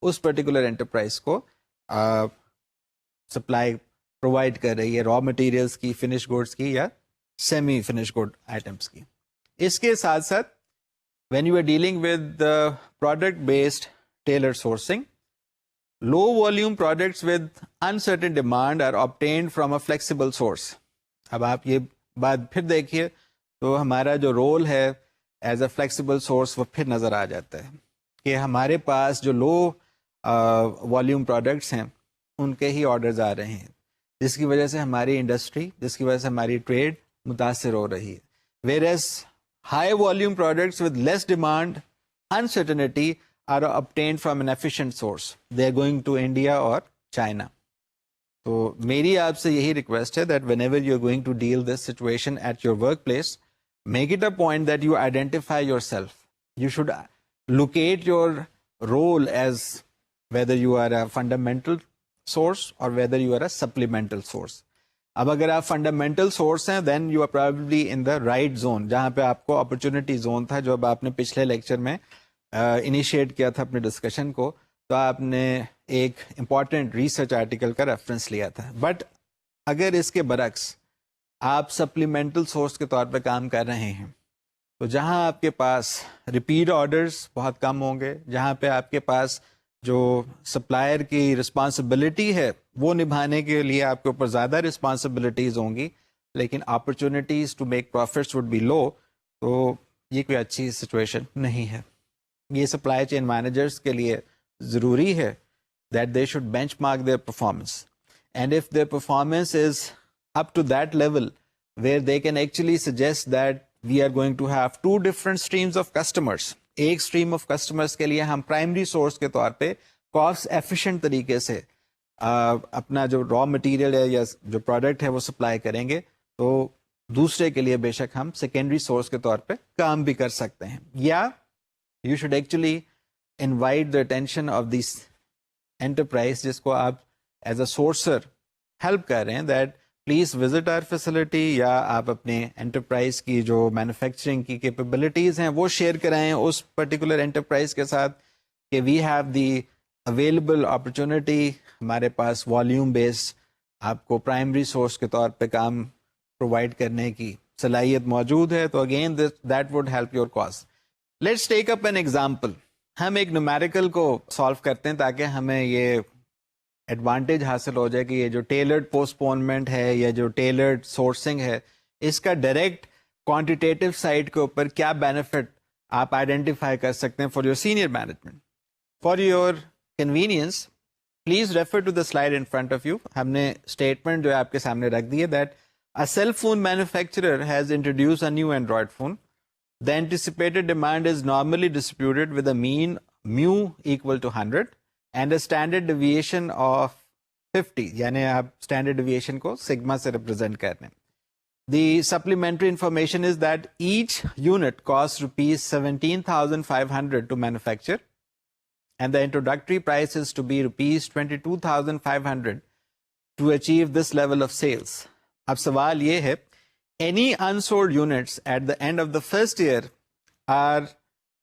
اس پرٹیکولر انٹرپرائز کو سپلائی پرووائڈ کر رہی ہے, را مٹیریلس کی, فنش گوڈس کی یا سیمی فنش گوڈ آئٹمس کی. اس کے ساتھ ساتھ when you are dealing with product based tailor sourcing, low volume products with uncertain demand are obtained from a flexible source. اب آپ یہ بات پھر دیکھیے تو ہمارا جو رول ہے ایز اے فلیکسیبل سورس وہ پھر نظر آ جاتا ہے کہ ہمارے پاس جو لو والیوم پروڈکٹس ہیں ان کے ہی آرڈرز آ رہے ہیں, جس کی وجہ سے ہماری انڈسٹری, جس کی وجہ سے ہماری ٹریڈ متاثر ہو رہی ہے. Whereas high volume products with less demand uncertainty are obtained from an efficient source. They are going to India or China. تو میری آپ سے یہی ریکویسٹ ہے that whenever you are going to deal this situation at your workplace, make it a point that you identify yourself. You should locate your role as whether you are a fundamental source or whether you are a supplemental source. اب اگر آپ fundamental source ہیں then you are probably in the right zone, جہاں پہ آپ کو opportunity zone تھا, جو اب آپ نے پچھلے لیکچر میں انیشیٹ کیا تھا اپنے ڈسکشن کو, تو آپ نے ایک امپورٹنٹ ریسرچ آرٹیکل کا ریفرنس لیا تھا. بٹ اگر اس کے برعکس آپ سپلیمنٹل سورس کے طور پہ کام کر رہے ہیں تو جہاں آپ کے پاس ریپیٹ آرڈرز بہت کم ہوں گے, جہاں پہ آپ کے پاس جو سپلائر کی رسپانسبلٹی ہے وہ نبھانے کے لیے آپ کے اوپر زیادہ رسپانسبلٹیز ہوں گی, لیکن opportunities to make profits would be low, تو یہ کوئی اچھی سچویشن نہیں ہے. یہ سپلائی چین مینیجرس کے لیے ضروری ہے that they should benchmark their performance, and if their performance is up to that level where they can actually suggest that we are going to have two different streams of customers, ایک stream of customers کے لیے ہم primary source کے طور پہ cost efficient طریقے سے اپنا جو را مٹیریل ہے یا جو پروڈکٹ ہے وہ سپلائی کریں گے, تو دوسرے کے لیے بے شک ہم سیکنڈری سورس کے طور پہ کام بھی کر سکتے ہیں. یا you should actually invite the attention of this enterprise جس کو آپ ایز اے سورسر ہیلپ کر رہے ہیں, that please visit or facility, یا آپ اپنے انٹرپرائز کی جو مینوفیکچرنگ کی کیپیبلٹیز ہیں وہ شیئر کرائیں اس پرٹیکولر انٹرپرائز کے ساتھ کہ we have the available opportunity, ہمارے پاس والیوم بیس آپ کو پرائمری سورس کے طور پہ کام پرووائڈ کرنے کی صلاحیت موجود ہے. تو again that would help your cause. Let's take up an example. ہم ایک نومیریکل کو سالو کرتے ہیں تاکہ ہمیں یہ ایڈوانٹیج حاصل ہو جائے کہ یہ جو ٹیلرڈ پوسٹ پونمنٹ ہے یا جو ٹیلرڈ سورسنگ ہے اس کا ڈائریکٹ کوانٹیٹیو سائڈ کے اوپر کیا بینیفٹ آپ آئیڈینٹیفائی کر سکتے ہیں for your senior management. For your convenience please refer to the slide in front of you. ہم نے اسٹیٹمنٹ جو ہے آپ کے سامنے رکھ دی ہے that a cell phone manufacturer has introduced a new Android phone. The anticipated demand is normally distributed with a mean mu equal to 100 and a standard deviation of 50. یعنی آپ standard deviation کو sigma سے represent کر رہے ہیں. The supplementary information is that each unit costs rupees 17,500 to manufacture and the introductory price is to be rupees 22,500 to achieve this level of sales. اب سوال یہ ہے, any unsold units at the end of the first year are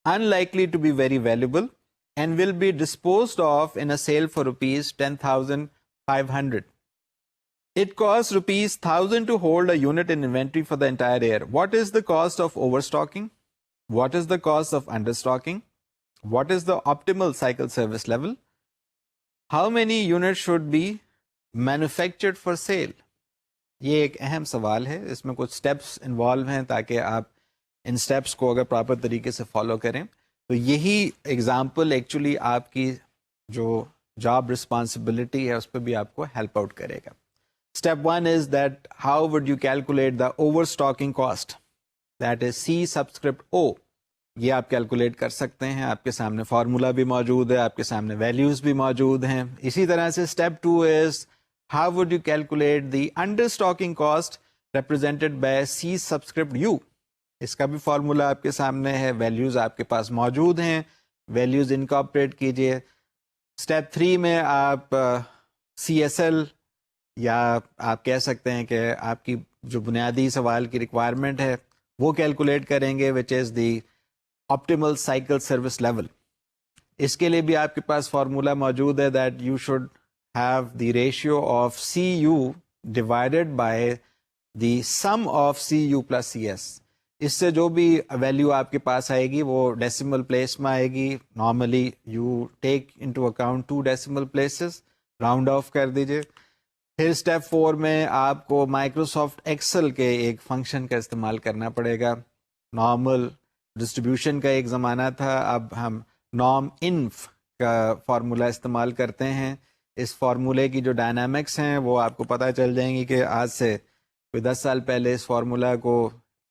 unlikely to be very valuable and will be disposed of in a sale for rupees 10,500. It costs rupees 1,000 to hold a unit in inventory for the entire year. What is the cost of overstocking? What is the cost of understocking? What is the optimal cycle service level? How many units should be manufactured for sale? یہ ایک اہم سوال ہے. اس میں کچھ steps involve ہیں تاکہ آپ ان سٹیپس کو اگر پراپر طریقے سے فالو کریں تو یہی ایگزامپل ایکچولی آپ کی جو جاب رسپانسبلٹی ہے اس پہ بھی آپ کو ہیلپ آؤٹ کرے گا. Step 1 is that how would you calculate the overstocking cost, that is C subscript O. یہ آپ کیلکولیٹ کر سکتے ہیں, آپ کے سامنے فارمولا بھی موجود ہے, آپ کے سامنے ویلیوز بھی موجود ہیں. اسی طرح سے step 2 is how would you calculate the under stocking cost represented by C subscript U. اس کا بھی فارمولا آپ کے سامنے ہے, ویلیوز آپ کے پاس موجود ہیں, ویلیوز انکارپوریٹ کیجئے. اسٹیپ 3 میں آپ سی ایس ایل یا آپ کہہ سکتے ہیں کہ آپ کی جو بنیادی سوال کی ریکوائرمنٹ ہے وہ کیلکولیٹ کریں گے, which is the optimal cycle service level. اس کے لیے بھی آپ کے پاس فارمولا موجود ہے that you should have the ratio of C U divided by the sum of C U plus C S. اس سے جو بھی ویلیو آپ کے پاس آئے گی وہ ڈیسیمل پلیس میں آئے گی. Normally you take into account 2 decimal places, round of کر دیجیے. پھر اسٹیپ 4 میں آپ کو مائکروسافٹ ایکسل کے ایک فنکشن کا استعمال کرنا پڑے گا. نارمل ڈسٹریبیوشن کا ایک زمانہ تھا, اب ہم نارم انف کا فارمولا استعمال کرتے ہیں. اس فارمولے کی جو ڈائنامکس ہیں وہ آپ کو پتہ چل جائیں گی کہ آج سے کوئی 10 سال پہلے اس فارمولا کو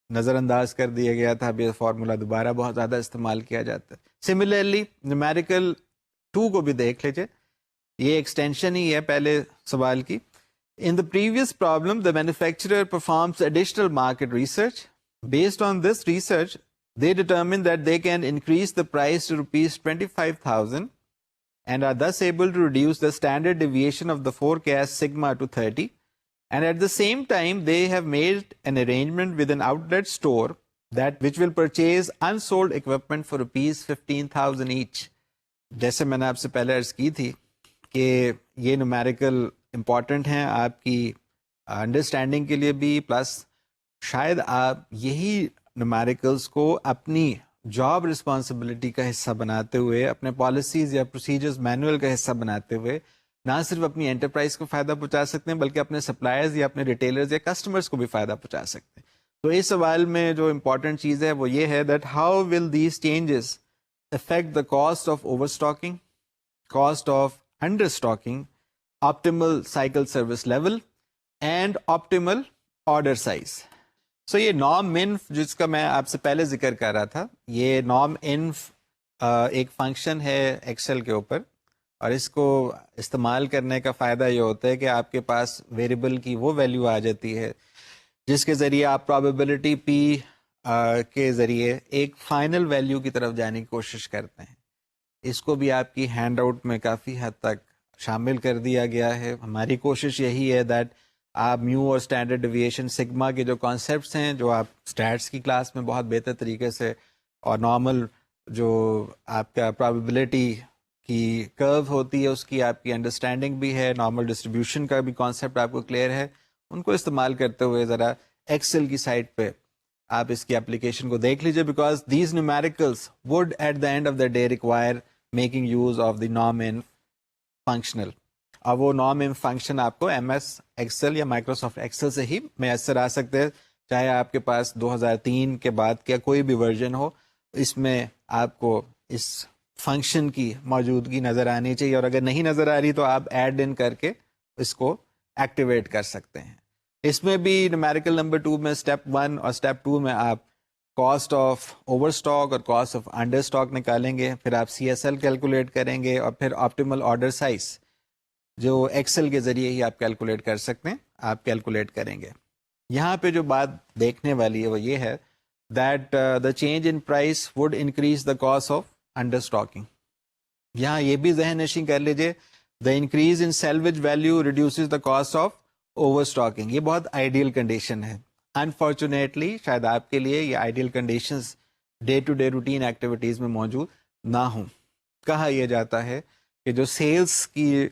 نظر انداز کر دیا گیا تھا, اب یہ فارمولا دوبارہ بہت زیادہ استعمال کیا جاتا ہے. سملرلی نیومیریکل 2 کو بھی دیکھ لیجیے, یہ ایکسٹینشن ہی ہے پہلے سوال کی. In the previous problem, the manufacturer performs additional market research. Based on this research, they determine that they can increase the price to rupees 25,000 and are thus able to reduce the standard deviation of the forecast sigma to 30. And at the same time, they have made an arrangement with an outlet store which will purchase unsold equipment for rupees 15,000 each. جیسے میں نے آپ سے پہلے عرض کی تھی کہ یہ نومیریکل امپورٹنٹ ہیں آپ کی انڈرسٹینڈنگ کے لیے بھی, پلس شاید آپ یہی نومیریکلس کو اپنی جاب رسپانسبلٹی کا حصہ بناتے ہوئے, اپنے پالیسیز یا پروسیجرز مینول کا حصہ بناتے ہوئے نہ صرف اپنی انٹرپرائز کو فائدہ پہنچا سکتے ہیں بلکہ اپنے سپلائرز یا اپنے ریٹیلرز یا کسٹمرز کو بھی فائدہ پہنچا سکتے ہیں. تو اس سوال میں جو امپورٹنٹ چیز ہے وہ یہ ہے that how will these changes effect the cost of over stalking, cost of under stalking, optimal cycle service level and optimal order size. So یہ norm inf جس کا میں آپ سے پہلے ذکر کر رہا تھا, یہ norm inf ایک فنکشن ہے ایکسل کے اوپر, اور اس کو استعمال کرنے کا فائدہ یہ ہوتا ہے کہ آپ کے پاس ویریبل کی وہ ویلیو آ جاتی ہے جس کے ذریعے آپ پرابیبلٹی پی کے ذریعے ایک فائنل ویلیو کی طرف جانے کی کوشش کرتے ہیں. اس کو بھی آپ کی ہینڈ آؤٹ میں کافی حد تک شامل کر دیا گیا ہے. ہماری کوشش یہی ہے دیٹ آپ میو اور اسٹینڈرڈ ڈیویشن سگما کے جو کانسیپٹس ہیں جو آپ اسٹیٹس کی کلاس میں بہت بہتر طریقے سے, اور نارمل جو آپ کا پرابیبلٹی کی کرو ہوتی ہے اس کی آپ کی انڈرسٹینڈنگ بھی ہے, نارمل ڈسٹریبیوشن کا بھی کانسیپٹ آپ کو کلیئر ہے, ان کو استعمال کرتے ہوئے ذرا ایکسل کی سائٹ پہ آپ اس کی اپلیکیشن کو دیکھ لیجیے, because these نیومیریکلس would at the and of the day require making use of the norm enough functional. اب وہ نارم انف فنکشن آپ کو ایم ایس ایکسل یا مائکروسافٹ ایکسل سے ہی میسر آ سکتے ہیں, چاہے آپ کے پاس 2003 کے بعد کیا کوئی بھی ورژن ہو, اس میں آپ کو اس فنکشن کی موجودگی نظر آنی چاہیے, اور اگر نہیں نظر آ رہی تو آپ ایڈ ان کر کے اس کو ایکٹیویٹ کر سکتے ہیں. اس میں بھی نیومیریکل نمبر 2 میں اسٹیپ 1 اور اسٹیپ 2 میں آپ کاسٹ آف اوور اسٹاک اور کاسٹ آف انڈر اسٹاک نکالیں گے, پھر آپ سی ایس ایل کیلکولیٹ کریں گے, اور پھر آپٹیمل آرڈر سائز جو ایکسل کے ذریعے ہی آپ کیلکولیٹ کر سکتے ہیں آپ کیلکولیٹ کریں گے. یہاں پہ جو بات دیکھنے والی ہے وہ یہ ہے that the change in price would increase the cost of under stalking. یہاں یہ بھی ذہن نشین کر لیجیے, the increase in salvage value reduces the cost of over stalking. یہ بہت آئیڈیل کنڈیشن ہے. انفارچونیٹلی شاید آپ کے لیے یہ ideal conditions day to day routine activities میں موجود نہ ہوں. کہا یہ جاتا ہے کہ جو سیلز کی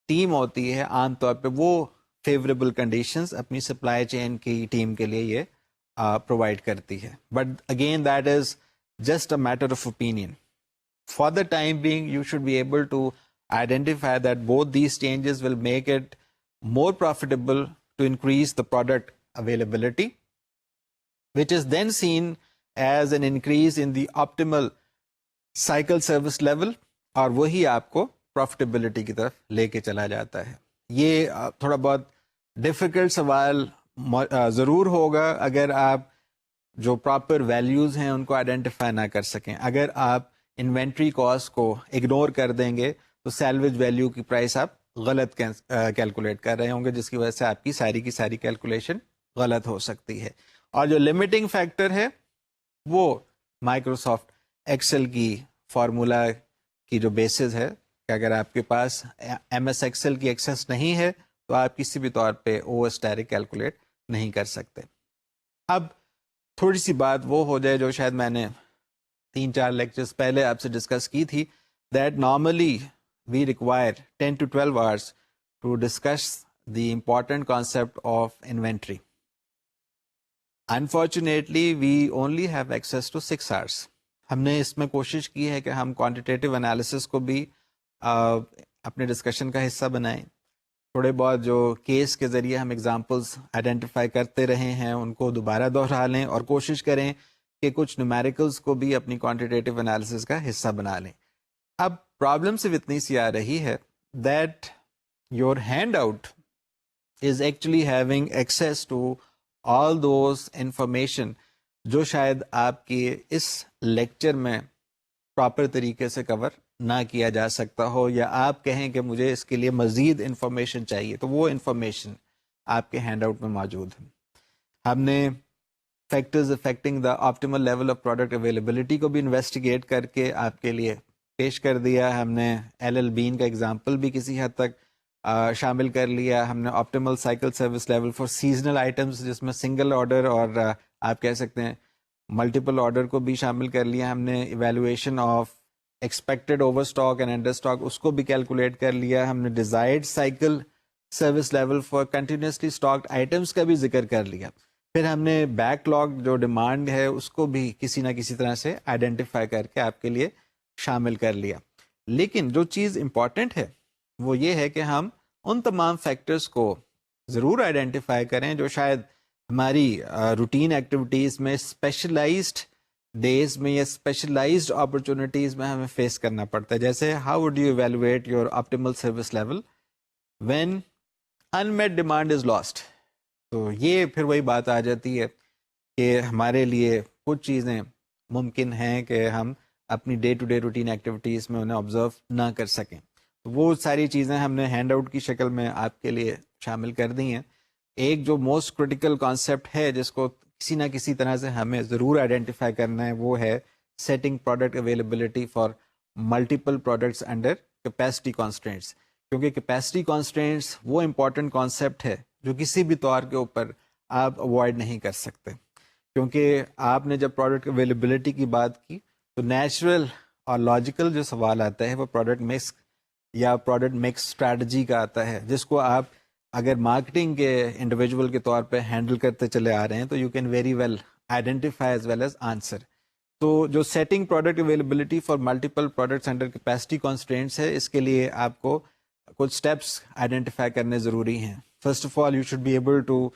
ٹیم ہوتی ہے عام طور پہ وہ فیوریبل کنڈیشنز اپنی سپلائی چین کی ٹیم کے لیے یہ پرووائڈ کرتی ہے. But again that is just a matter of opinion. For the time being, you should be able to identify that both these changes will make it more profitable to increase the product availability, which is then seen as an increase in the optimal cycle service level, اور وہی آپ کو profitability کی طرف لے کے چلا جاتا ہے. یہ تھوڑا بہت ڈیفیکلٹ سوال ضرور ہوگا اگر آپ جو پراپر ویلیوز ہیں ان کو آئیڈینٹیفائی نہ کر سکیں. اگر آپ انوینٹری کاسٹ کو اگنور کر دیں گے تو سیلویج ویلیو کی پرائس آپ غلط کیلکولیٹ کر رہے ہوں گے, جس کی وجہ سے آپ کی ساری کیلکولیشن غلط ہو سکتی ہے. اور جو لمیٹنگ فیکٹر ہے وہ مائکروسافٹ ایکسل کی فارمولا کی جو بیسز ہے کہ اگر آپ کے پاس ایم ایس ایکسل کی ایکسس نہیں ہے تو آپ کسی بھی طور پہ او ایس ڈائریکٹ کیلکولیٹ نہیں کر سکتے. اب تھوڑی سی بات وہ ہو جائے جو شاید میں نے 3-4 لیکچرز پہلے آپ سے ڈسکس کی تھی, that normally we require 10 to 12 hours to discuss the important concept of inventory. Unfortunately, we only have access to 6 hours. ہم نے اس میں کوشش کی ہے کہ ہم کوانٹیٹیو انالیسس کو بھی اپنے ڈسکشن کا حصہ بنائیں. تھوڑے بہت جو کیس کے ذریعے ہم ایگزامپلس آئیڈینٹیفائی کرتے رہے ہیں ان کو دوبارہ دہرا لیں اور کوشش کریں کہ کچھ نیومیریکلس کو بھی اپنی کوانٹیٹیو انالیسس کا حصہ بنا لیں. اب پرابلم صرف اتنی سی آ رہی ہے that your handout is actually having access to all those information جو شاید آپ کے اس لیکچر میں پراپر طریقے سے کور نہ کیا جا سکتا ہو, یا آپ کہیں کہ مجھے اس کے لیے مزید انفارمیشن چاہیے, تو وہ انفارمیشن آپ کے ہینڈ آؤٹ میں موجود ہے. ہم نے factors affecting the optimal level of product availability کو بھی انویسٹیگیٹ کر کے آپ کے لیے پیش کر دیا. ہم نے ایل ایل بین کا ایگزامپل بھی کسی حد تک شامل کر لیا. ہم نے optimal cycle service level for seasonal items جس میں سنگل آرڈر اور آپ کہہ سکتے ہیں ملٹیپل آرڈر کو بھی شامل کر لیا. ہم نے evaluation of expected over stock and under stock اس کو بھی کیلکولیٹ کر لیا. ہم نے desired cycle service level for continuously stocked items کا بھی ذکر کر لیا. پھر ہم نے بیک لاگ جو ڈیمانڈ ہے اس کو بھی کسی نہ کسی طرح سے آئیڈینٹیفائی کر کے آپ کے لیے شامل کر لیا. لیکن جو چیز امپورٹنٹ ہے وہ یہ ہے کہ ہم ان تمام فیکٹرز کو ضرور آئیڈینٹیفائی کریں جو شاید ہماری روٹین ایکٹیویٹیز میں اسپیشلائزڈ ڈیز میں یا اسپیشلائزڈ اپرچونیٹیز میں ہمیں فیس کرنا پڑتا ہے. جیسے how would you evaluate your optimal service level when inanimate demand is last. تو یہ پھر وہی بات آ جاتی ہے کہ ہمارے لیے کچھ چیزیں ممکن ہیں کہ ہم اپنی day to day routine activities میں انہیں آبزرو نہ کر سکیں. تو وہ ساری چیزیں ہم نے ہینڈ آؤٹ کی شکل میں آپ کے لیے شامل کر دی ہیں. ایک جو موسٹ کرٹیکل کانسیپٹ ہے جس کو کسی نہ کسی طرح سے ہمیں ضرور آئیڈینٹیفائی کرنا ہے وہ ہے setting product availability for multiple products under capacity constraints. کیونکہ کیپیسٹی کانسٹرینٹس وہ امپورٹنٹ کانسیپٹ ہے جو کسی بھی طور کے اوپر آپ اوائڈ نہیں کر سکتے. کیونکہ آپ نے جب پروڈکٹ اویلیبلٹی کی بات کی تو نیچرل اور لاجیکل جو سوال آتا ہے وہ پروڈکٹ مکس یا پروڈکٹ مکس اسٹریٹجی کا آتا ہے, جس کو آپ اگر مارکیٹنگ کے انڈیویجول کے طور پہ ہینڈل کرتے چلے آ رہے ہیں تو you can very well identify as well as answer. تو جو setting product availability for multiple products under capacity constraints ہے اس کے لیے آپ کو کچھ اسٹیپس آئیڈینٹیفائی کرنے ضروری ہیں. First of all you should be able to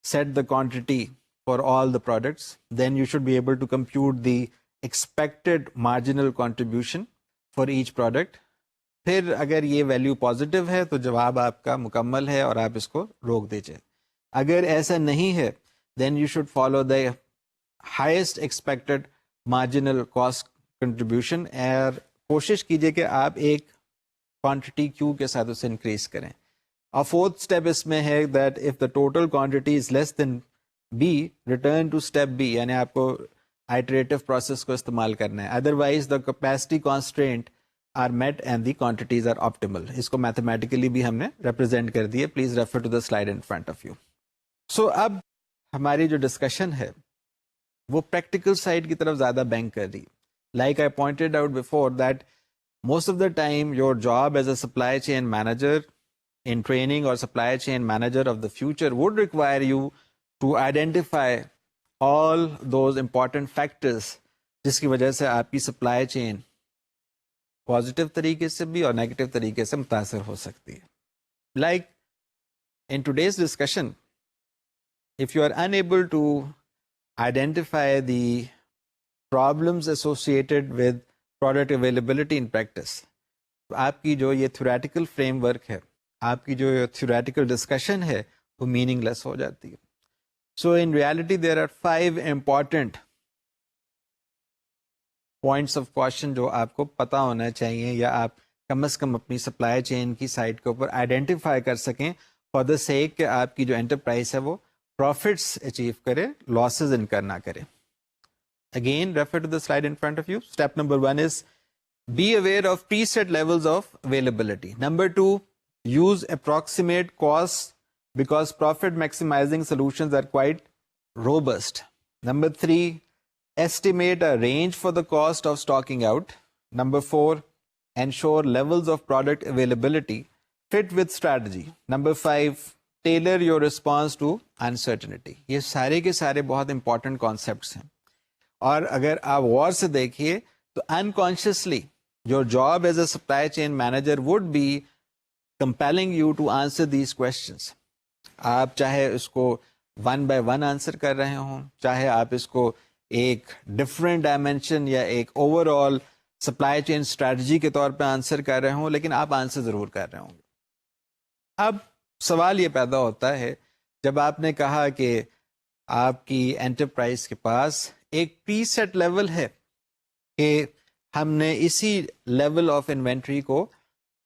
set the quantity for all the products. Then you should be able to compute the expected marginal contribution for each product. پھر اگر یہ value positive ہے تو جواب آپ کا مکمل ہے اور آپ اس کو روک دیجئے. اگر ایسا نہیں ہے then you should follow the highest expected marginal cost contribution اور کوشش کیجئے کہ آپ ایک کوانٹٹی کیو کے ساتھ اسے انکریز کریں. اور فورتھ اسٹیپ اس میں ہے that if the total quantity is less than B return to step B, یعنی آپ کو آئٹریٹو پروسیس کو استعمال کرنا ہے. Otherwise the capacity constraints are met and the quantities are optimal. اس کو میتھمیٹیکلی بھی ہم نے ریپرزینٹ کر دی ہے. Please refer to the slide in front of you. So اب ہماری جو ڈسکشن ہے وہ پریکٹیکل سائڈ کی طرف زیادہ بینک کر رہی. Like I pointed out before that most of the time your job as a supply chain manager in training or supply chain manager of the future would require you to identify all those important factors جس کی وجہ سے آپ کی supply chain positive طریقے سے بھی اور نیگیٹو طریقے سے متاثر ہو سکتی ہے. Like in today's discussion if you are unable to identify the problems associated with product availability in practice, آپ کی جو یہ theoretical framework ہے, آپ کی جو تھیوریٹیکل ڈسکشن ہے وہ میننگ لیس ہو جاتی ہے. So in reality there are 5 important points of question جو آپ کو پتا ہونا چاہیے یا آپ کم از کم اپنی سپلائی چین کی سائٹ کے اوپر آئیڈینٹیفائی کر سکیں فار دا سیک کہ آپ کی جو انٹرپرائز ہے وہ پروفٹس اچیو کرے, لاسز انکر نہ کرے. Again, refer to the slide in front of you. Step number 1 is be aware of preset levels of availability. Number 2, use approximate costs because profit maximizing solutions are quite robust. Number 3, estimate a range for the cost of stocking out. Number 4, ensure levels of product availability fit with strategy. Number 5, tailor your response to uncertainty. یہ سارے کے سارے بہت important concepts ہیں, اور اگر آپ غور سے دیکھیے تو unconsciously your job as a supply chain manager would be compelling you to answer these questions. آپ چاہے اس کو 1 by 1 آنسر کر رہے ہوں, چاہے آپ اس کو ایک ڈفرینٹ ڈائمینشن یا ایک overall supply chain strategy کے طور پہ آنسر کر رہے ہوں, لیکن آپ آنسر ضرور کر رہے ہوں گے. اب سوال یہ پیدا ہوتا ہے جب آپ نے کہا کہ آپ کی انٹرپرائز کے پاس ایک پری سیٹ لیول ہے کہ ہم نے اسی لیول آف انوینٹری کو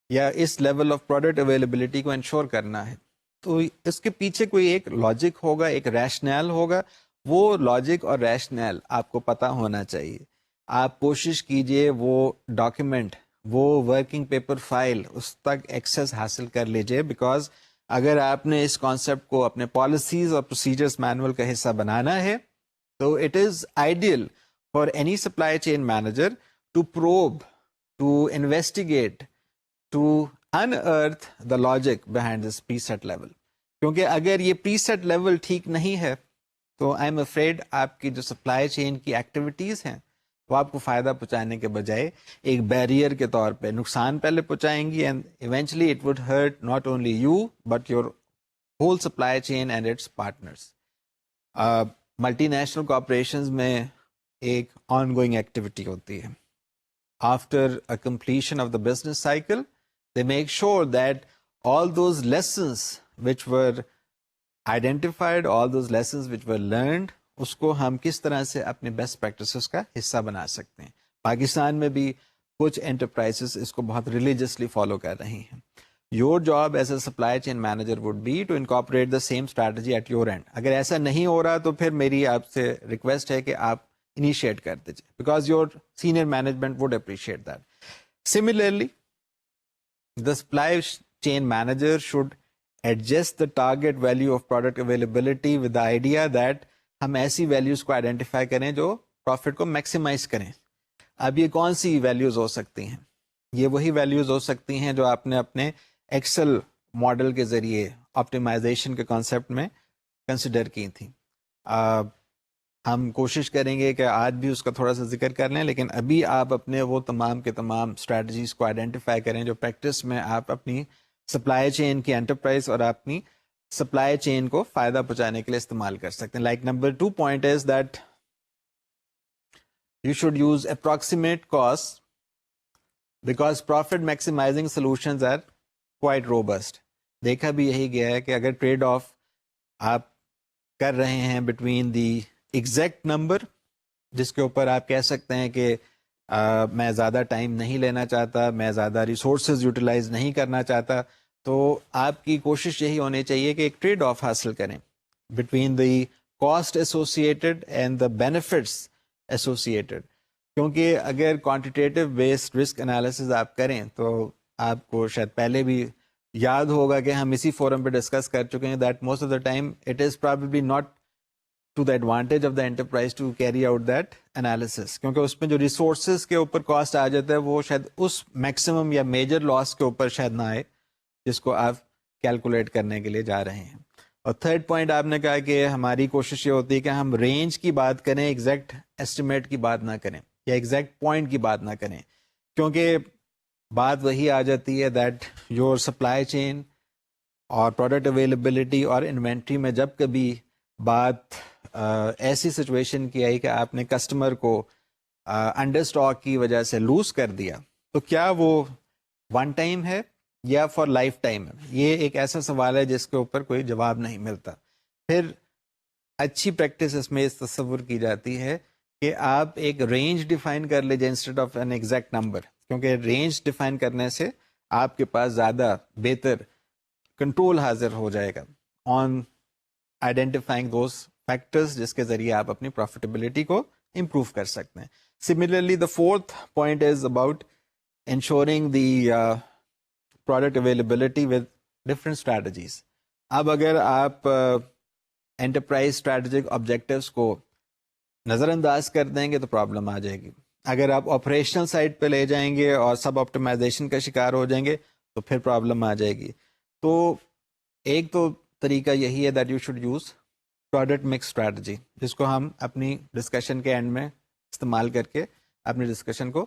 یا اس لیول آف پروڈکٹ اویلیبلٹی کو انشور کرنا ہے, تو اس کے پیچھے کوئی ایک لاجک ہوگا, ایک ریشنل ہوگا. وہ لاجک اور ریشنل آپ کو پتا ہونا چاہیے. آپ کوشش کیجئے وہ ڈاکیومنٹ, وہ ورکنگ پیپر فائل اس تک ایکسیس حاصل کر لیجئے, بیکاز اگر آپ نے اس کانسیپٹ کو اپنے پالیسیز اور پروسیجرز مینول کا حصہ بنانا ہے تو it is ideal for any supply chain manager to probe, to investigate, to unearth the logic behind this preset level. کیونکہ اگر یہ preset level ٹھیک نہیں ہے تو I'm afraid آپ کی جو سپلائی چین کی ایکٹیویٹیز ہیں وہ آپ کو فائدہ پہنچانے کے بجائے ایک بیریئر کے طور پہ نقصان پہلے پہنچائیں گی, and eventually it would hurt not only you but your whole supply chain and its partners. Multi national corporations میں ایک آن گوئنگ ایکٹیویٹی ہوتی ہے. After a completion of the business cycle, they make sure that all those lessons which were identified, all those lessons which were learned, اس کو ہم کس طرح سے اپنے بیسٹ پریکٹسز کا حصہ بنا سکتے ہیں. پاکستان میں بھی کچھ انٹرپرائزز اس کو بہت ریلیجسلی فالو کر رہی ہیں. Your job as a supply chain manager would be to incorporate the same strategy at your end. اگر ایسا نہیں ہو رہا تو پھر میری آپ سے ریکویسٹ ہے کہ آپ انیشیٹ کر دیجیے, because your senior management would appreciate that. Similarly, the supply chain manager should adjust the target value of product availability with the idea that ہم ایسی ویلیوز کو آئیڈینٹیفائی کریں جو پروفٹ کو میکسیمائز کریں. اب یہ کون سی ویلیوز ہو سکتی ہیں؟ یہ وہی ویلیوز ہو سکتی ہیں جو آپ نے اپنے ایکسل ماڈل کے ذریعے آپٹیمائزیشن کے کانسیپٹ میں کنسیڈر کی تھیں. ہم کوشش کریں گے کہ آج بھی اس کا تھوڑا سا ذکر کر لیں, لیکن ابھی آپ اپنے وہ تمام کے تمام اسٹریٹجیز کو آئیڈینٹیفائی کریں جو پریکٹس میں آپ اپنی سپلائی چین کی انٹرپرائز اور اپنی سپلائی چین کو فائدہ پہنچانے کے لیے استعمال کر سکتے ہیں. Like number 2 point is that you should use approximate cost because profit maximising solutions are quite robust. دیکھا بھی یہی گیا ہے کہ اگر ٹریڈ آف آپ کر رہے ہیں بٹوین دی ایگزیکٹ نمبر, جس کے اوپر آپ کہہ سکتے ہیں کہ میں زیادہ ٹائم نہیں لینا چاہتا, میں زیادہ ریسورسز یوٹیلائز نہیں کرنا چاہتا, تو آپ کی کوشش یہی ہونی چاہیے کہ ایک ٹریڈ آف حاصل کریں between the cost associated and the benefits associated. کیونکہ اگر کوانٹیٹیو بیسڈ رسک انالیسز آپ کریں تو آپ کو شاید پہلے بھی یاد ہوگا کہ ہم اسی فورم پہ ڈسکس کر چکے ہیں that most of the time it is probably not to the advantage of the enterprise to carry out that analysis, کیونکہ اس میں جو ریسورسز کے اوپر کاسٹ آ جاتا ہے وہ شاید اس میکسیمم یا میجر لاس کے اوپر شاید نہ آئے جس کو آپ کیلکولیٹ کرنے کے لیے جا رہے ہیں. اور تھرڈ پوائنٹ آپ نے کہا کہ ہماری کوشش یہ ہوتی ہے کہ ہم رینج کی بات کریں, ایگزیکٹ ایسٹیمیٹ کی بات نہ کریں یا ایگزیکٹ پوائنٹ کی بات نہ کریں, کیونکہ بات وہی آ جاتی ہے دیٹ یور سپلائی چین اور پروڈکٹ اویلیبلٹی اور انوینٹری میں جب کبھی بات ایسی سچویشن کی آئی کہ آپ نے کسٹمر کو انڈر اسٹاک کی وجہ سے لوز کر دیا, تو کیا وہ ون ٹائم ہے یا فار لائف ٹائم؟ یہ ایک ایسا سوال ہے جس کے اوپر کوئی جواب نہیں ملتا. پھر اچھی پریکٹس اس میں اس تصور کی جاتی ہے کہ آپ ایک رینج ڈیفائن کر لیجیے instead of an exact number, کیونکہ رینج ڈیفائن کرنے سے آپ کے پاس زیادہ بہتر کنٹرول حاضر ہو جائے گا آن آئیڈینٹیفائنگ دوز فیکٹرز جس کے ذریعے آپ اپنی پروفیٹیبلٹی کو امپروو کر سکتے ہیں. Similarly the fourth point is about ensuring the product availability with different strategies. اب اگر آپ انٹرپرائز اسٹریٹجک آبجیکٹیوس کو نظر انداز کر دیں گے تو پرابلم آ جائے گی. اگر آپ آپریشنل سائڈ پہ لے جائیں گے اور سب آپٹیمائزیشن کا شکار ہو جائیں گے تو پھر پرابلم آ جائے گی. تو ایک تو طریقہ یہی ہے that you should use product mix strategy, جس کو ہم اپنی ڈسکشن کے اینڈ میں استعمال کر کے اپنی ڈسکشن کو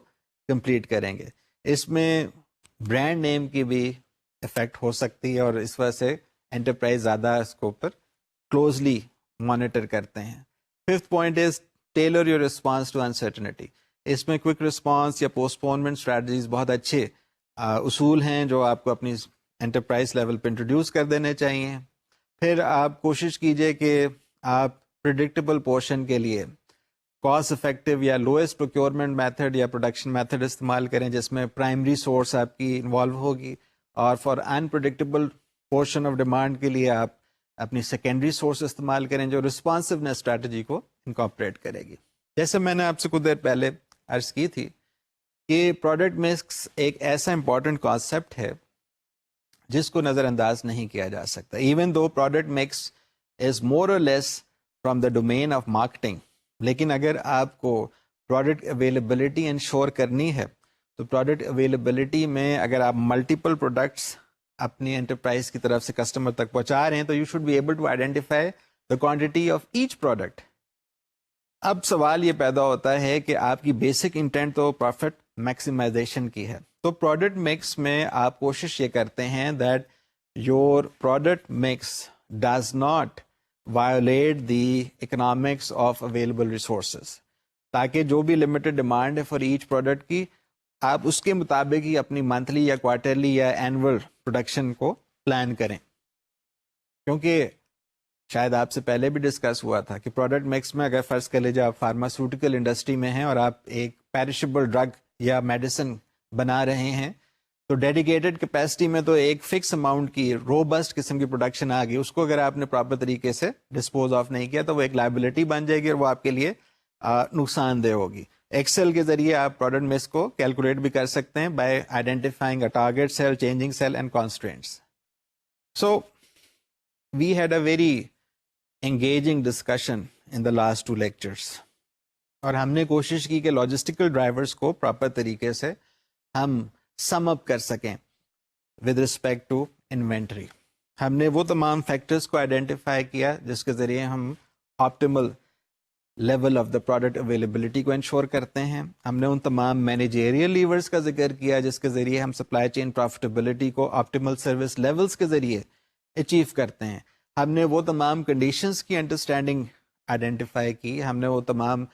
کمپلیٹ کریں گے. اس میں برانڈ نیم کی بھی افیکٹ ہو سکتی ہے اور اس وجہ سے انٹرپرائز زیادہ اس کو اوپر کلوزلی مانیٹر کرتے ہیں. Fifth point is tailor your response to uncertainty. اس میں کوئک رسپانس یا پوسٹپونمنٹ اسٹریٹجیز بہت اچھے اصول ہیں جو آپ کو اپنی انٹرپرائز لیول پہ انٹروڈیوس کر دینے چاہیے. پھر آپ کوشش کیجئے کہ آپ پریڈکٹیبل پورشن کے لیے کاسٹ افیکٹو یا لوئسٹ پروکیورمنٹ میتھڈ یا پروڈکشن میتھڈ استعمال کریں جس میں پرائمری سورس آپ کی انوالو ہوگی, اور for unpredictable portion of demand کے لیے آپ اپنی سیکنڈری سورس استعمال کریں جو رسپانسونیس اسٹریٹجی کو انکارپوریٹ کرے گی. جیسے میں نے آپ سے کچھ دیر پہلے عرض کی تھی کہ پروڈکٹ مکس ایک ایسا امپورٹنٹ کانسیپٹ ہے جس کو نظر انداز نہیں کیا جا سکتا. Even though product mix is more or less from the domain of marketing, لیکن اگر آپ کو پروڈکٹ اویلیبلٹی انشور کرنی ہے تو پروڈکٹ اویلیبلٹی میں اگر آپ ملٹیپل پروڈکٹس اپنی انٹرپرائز کی طرف سے کسٹمر تک پہنچا رہے ہیں تو you should be able to identify the quantity of each product. اب سوال یہ پیدا ہوتا ہے کہ آپ کی بیسک انٹینٹ تو پروفٹ میکسیمائزیشن کی ہے, تو پروڈکٹ مکس میں آپ کوشش یہ کرتے ہیں that your product mix does not violate the economics of available resources, تاکہ جو بھی لمیٹڈ ڈیمانڈ ہے فار ایچ پروڈکٹ کی آپ اس کے مطابق ہی اپنی منتھلی یا کوارٹرلی یا اینول پروڈکشن کو پلان کریں. کیونکہ شاید آپ سے پہلے بھی ڈسکس ہوا تھا کہ پروڈکٹ مکس میں اگر فرض کر لیجیے آپ فارماسیوٹیکل انڈسٹری میں ہیں اور آپ ایک پیرشیبل ڈرگ یا میڈیسن بنا رہے ہیں تو ڈیڈیکیٹڈ کیپیسٹی میں تو ایک فکس اماؤنٹ کی روبسٹ قسم کی پروڈکشن آ گئی, اس کو اگر آپ نے پراپر طریقے سے ڈسپوز آف نہیں کیا تو وہ ایک لائبلٹی بن جائے گی اور وہ آپ کے لیے نقصان دہ ہوگی. ایکسل کے ذریعے آپ پروڈکٹ مکس کو کیلکولیٹ بھی کر سکتے ہیں by identifying a target sale, changing sale and constraints. So we had a very engaging discussion in the last 2 lectures, اور ہم نے کوشش کی کہ لاجسٹیکل ڈرائیورس کو پراپر طریقے سے ہم سم اپ کر سکیں ود رسپیکٹ ٹو انوینٹری. ہم نے وہ تمام فیکٹرز کو آئیڈینٹیفائی کیا جس کے ذریعے ہم optimal level of the product availability کو انشور کرتے ہیں. ہم نے ان تمام مینیجیریل لیورز کا ذکر کیا جس کے ذریعے ہم سپلائی چین پروفیٹیبلٹی کو آپٹیمل سروس لیولز کے ذریعے اچیو کرتے ہیں. ہم نے وہ تمام کنڈیشنز کی انڈرسٹینڈنگ آئیڈینٹیفائی کی, ہم نے وہ تمام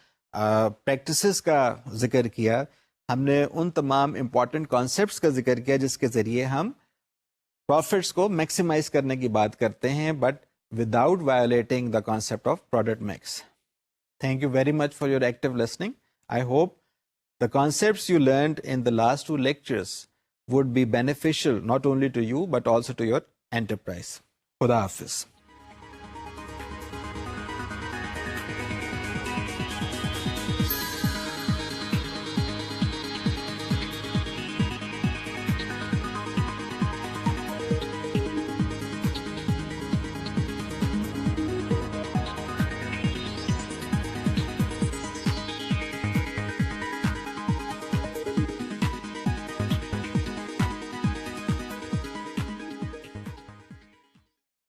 پریکٹسز کا ذکر کیا, ہم نے ان تمام امپورٹنٹ کانسیپٹس کا ذکر کیا جس کے ذریعے ہم پروفٹس کو میکسیمائز کرنے کی بات کرتے ہیں but without violating the concept of product mix. Thank you very much for your active listening. I hope the concepts you learned in the last 2 lectures would be beneficial not only to you but also to your enterprise. Khuda Hafiz.